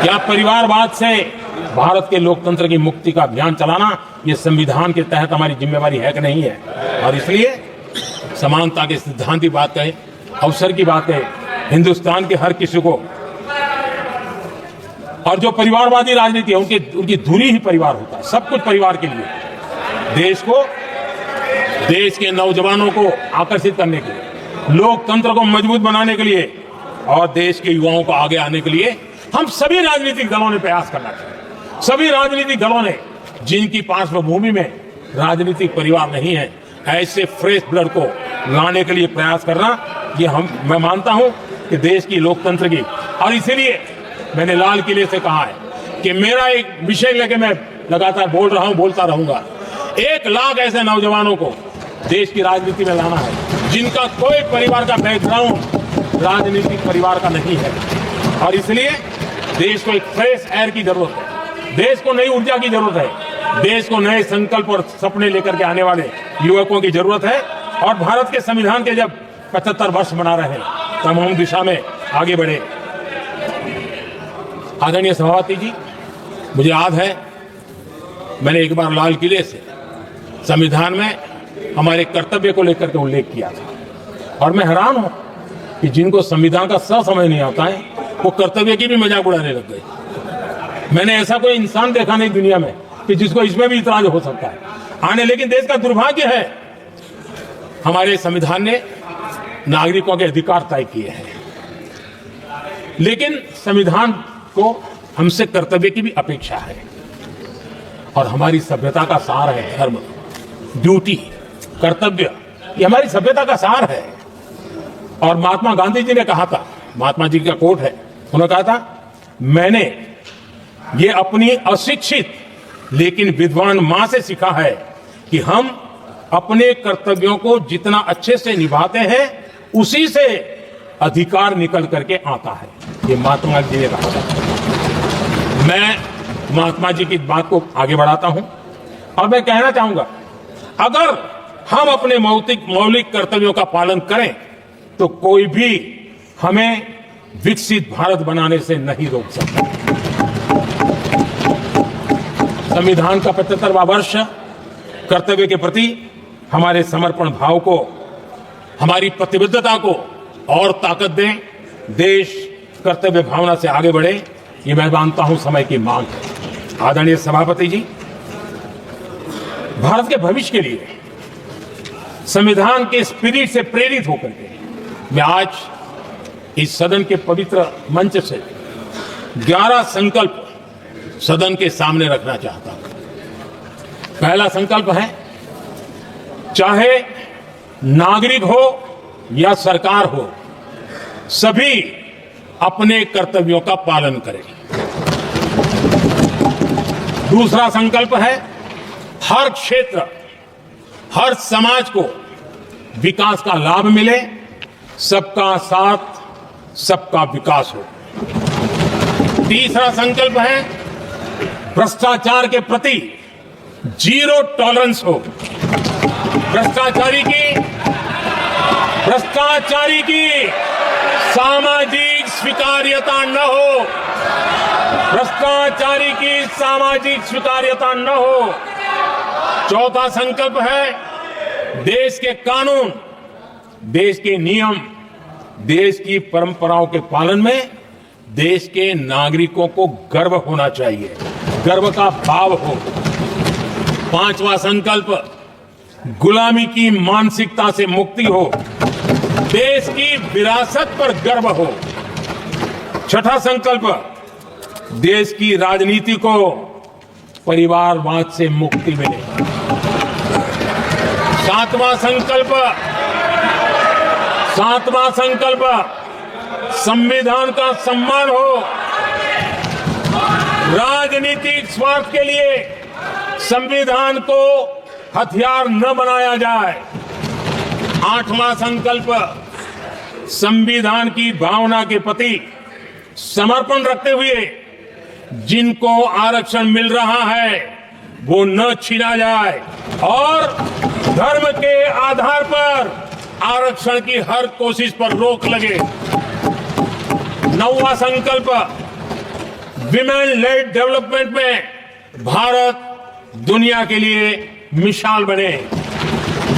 क्या परिवारवाद से भारत के लोकतंत्र की मुक्ति का अभियान चलाना ये संविधान के तहत हमारी जिम्मेवारी है कि नहीं है? और इसलिए समानता के सिद्धांत की बात कहे, अवसर की बात कहे, हिंदुस्तान के हर किसी को, और जो परिवारवादी राजनीति है उनकी धुरी ही परिवार होता है, सब कुछ परिवार के लिए। देश के नौजवानों को आकर्षित करने के लिए, लोकतंत्र को मजबूत बनाने के लिए और देश के युवाओं को आगे आने के लिए हम सभी राजनीतिक दलों ने प्रयास करना चाहिए। सभी राजनीतिक दलों ने, जिनकी पार्श्वभूमि में राजनीतिक परिवार नहीं है, ऐसे फ्रेश ब्लड को लाने के लिए प्रयास करना, ये मैं मानता हूं कि देश की लोकतंत्र की, और इसीलिए मैंने लाल किले से कहा है कि मेरा एक विषय लेके मैं लगातार बोल रहा हूं, बोलता रहूंगा। 1 लाख ऐसे नौजवानों को देश की राजनीति में लाना है जिनका कोई परिवार का बैकग्राउंड राजनीतिक परिवार का नहीं है, और इसलिए देश को एक फ्रेश एयर की जरूरत है, देश को नई ऊर्जा की जरूरत है, देश को नए संकल्प और सपने लेकर के आने वाले युवकों की जरूरत है। और भारत के संविधान के जब 75 वर्ष मना रहे हैं तो हम दिशा में आगे बढ़े। आदरणीय सभापति जी, मुझे याद है मैंने एक बार लाल किले से संविधान में हमारे कर्तव्य को लेकर के उल्लेख किया था, और मैं हैरान हूं कि जिनको संविधान का समझ नहीं आता है वो कर्तव्य की भी मजाक उड़ाने लग गए। मैंने ऐसा कोई इंसान देखा नहीं दुनिया में कि जिसको इसमें भी इतराज हो सकता है आने। लेकिन देश का दुर्भाग्य है, हमारे संविधान ने नागरिकों के अधिकार तय किए हैं, लेकिन संविधान को हमसे कर्तव्य की भी अपेक्षा है। और हमारी सभ्यता का सार है धर्म, ड्यूटी, कर्तव्य, ये हमारी सभ्यता का सार है। और महात्मा गांधी जी ने कहा था, महात्मा जी का कोट है, उन्होंने कहा था, मैंने ये अपनी अशिक्षित लेकिन विद्वान मां से सीखा है कि हम अपने कर्तव्यों को जितना अच्छे से निभाते हैं उसी से अधिकार निकल करके आता है। ये महात्मा जी ने कहा था। मैं महात्मा जी की बात को आगे बढ़ाता हूं और मैं कहना चाहूंगा, अगर हम अपने मौलिक कर्तव्यों का पालन करें तो कोई भी हमें विकसित भारत बनाने से नहीं रोक सकता। संविधान का 75वां वर्ष कर्तव्य के प्रति हमारे समर्पण भाव को, हमारी प्रतिबद्धता को और ताकत दें, देश कर्तव्य भावना से आगे बढ़े, ये मैं मानता हूं समय की मांग है। आदरणीय सभापति जी, भारत के भविष्य के लिए संविधान के स्पिरिट से प्रेरित होकर के मैं आज इस सदन के पवित्र मंच से 11 संकल्प सदन के सामने रखना चाहता हूं। पहला संकल्प है, चाहे नागरिक हो या सरकार हो, सभी अपने कर्तव्यों का पालन करें। दूसरा संकल्प है, हर क्षेत्र, हर समाज को विकास का लाभ मिले, सबका साथ, सबका विकास हो। तीसरा संकल्प है, भ्रष्टाचार के प्रति जीरो टॉलरेंस हो। भ्रष्टाचारी की सामाजिक स्वीकार्यता न हो। भ्रष्टाचारी की सामाजिक स्वीकार्यता न हो। चौथा संकल्प है, देश के कानून, देश के नियम, देश की परंपराओं के पालन में देश के नागरिकों को गर्व होना चाहिए, गर्व का भाव हो। पांचवा संकल्प, गुलामी की मानसिकता से मुक्ति हो, देश की विरासत पर गर्व हो। छठा संकल्प, देश की राजनीति को परिवारवाद से मुक्ति मिले। सातवां संकल्प, संविधान का सम्मान हो। राजनीतिक स्वार्थ के लिए संविधान को हथियार न बनाया जाए। आठवां संकल्प, संविधान की भावना के प्रति समर्पण रखते हुए जिनको आरक्षण मिल रहा है वो न छीना जाए और धर्म के आधार पर आरक्षण की हर कोशिश पर रोक लगे। नौवां संकल्प, विमेन लेड डेवलपमेंट में भारत दुनिया के लिए मिसाल बने।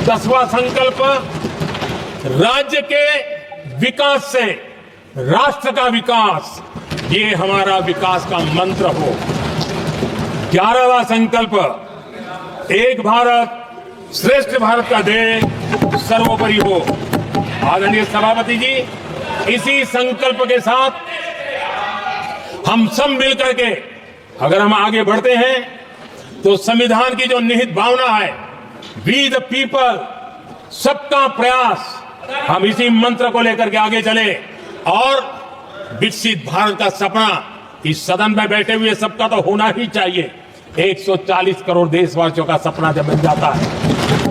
10वां संकल्प, राज्य के विकास से राष्ट्र का विकास, ये हमारा विकास का मंत्र हो। 11वां संकल्प, एक भारत श्रेष्ठ भारत का ध्येय सर्वोपरि हो। आदरणीय सभापति जी, इसी संकल्प के साथ हम सब मिलकर के अगर हम आगे बढ़ते हैं तो संविधान की जो निहित भावना है, वी द पीपल, सबका प्रयास, हम इसी मंत्र को लेकर के आगे चले और विकसित भारत का सपना इस सदन में बैठे हुए सबका तो होना ही चाहिए। 140 करोड़ देशवासियों का सपना जब बन जाता है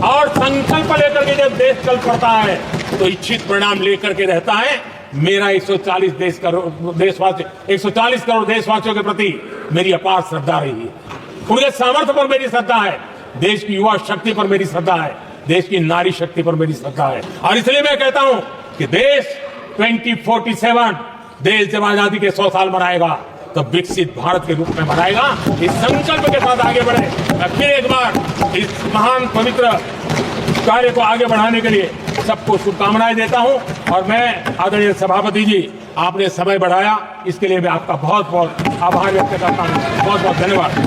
और संकल्प लेकर के जब देश चल पड़ता है तो इच्छित परिणाम लेकर के रहता है। मेरा 140 करोड़ देशवासियों के प्रति मेरी अपार श्रद्धा रही है। उनके सामर्थ्य पर मेरी श्रद्धा है, देश की युवा शक्ति पर मेरी श्रद्धा है, देश की नारी शक्ति पर मेरी श्रद्धा है। और इसलिए मैं कहता हूं कि देश 2047 देश जब आजादी के 100 साल मनाएगा तो विकसित भारत के रूप में मनाएगा। इस संकल्प के साथ आगे बढ़े। मैं फिर एक बार इस महान पवित्र कार्य को आगे बढ़ाने के लिए सबको शुभकामनाएं देता हूं। और मैं आदरणीय सभापति जी, आपने समय बढ़ाया, इसके लिए मैं आपका बहुत बहुत आभार व्यक्त करता हूं। बहुत बहुत धन्यवाद।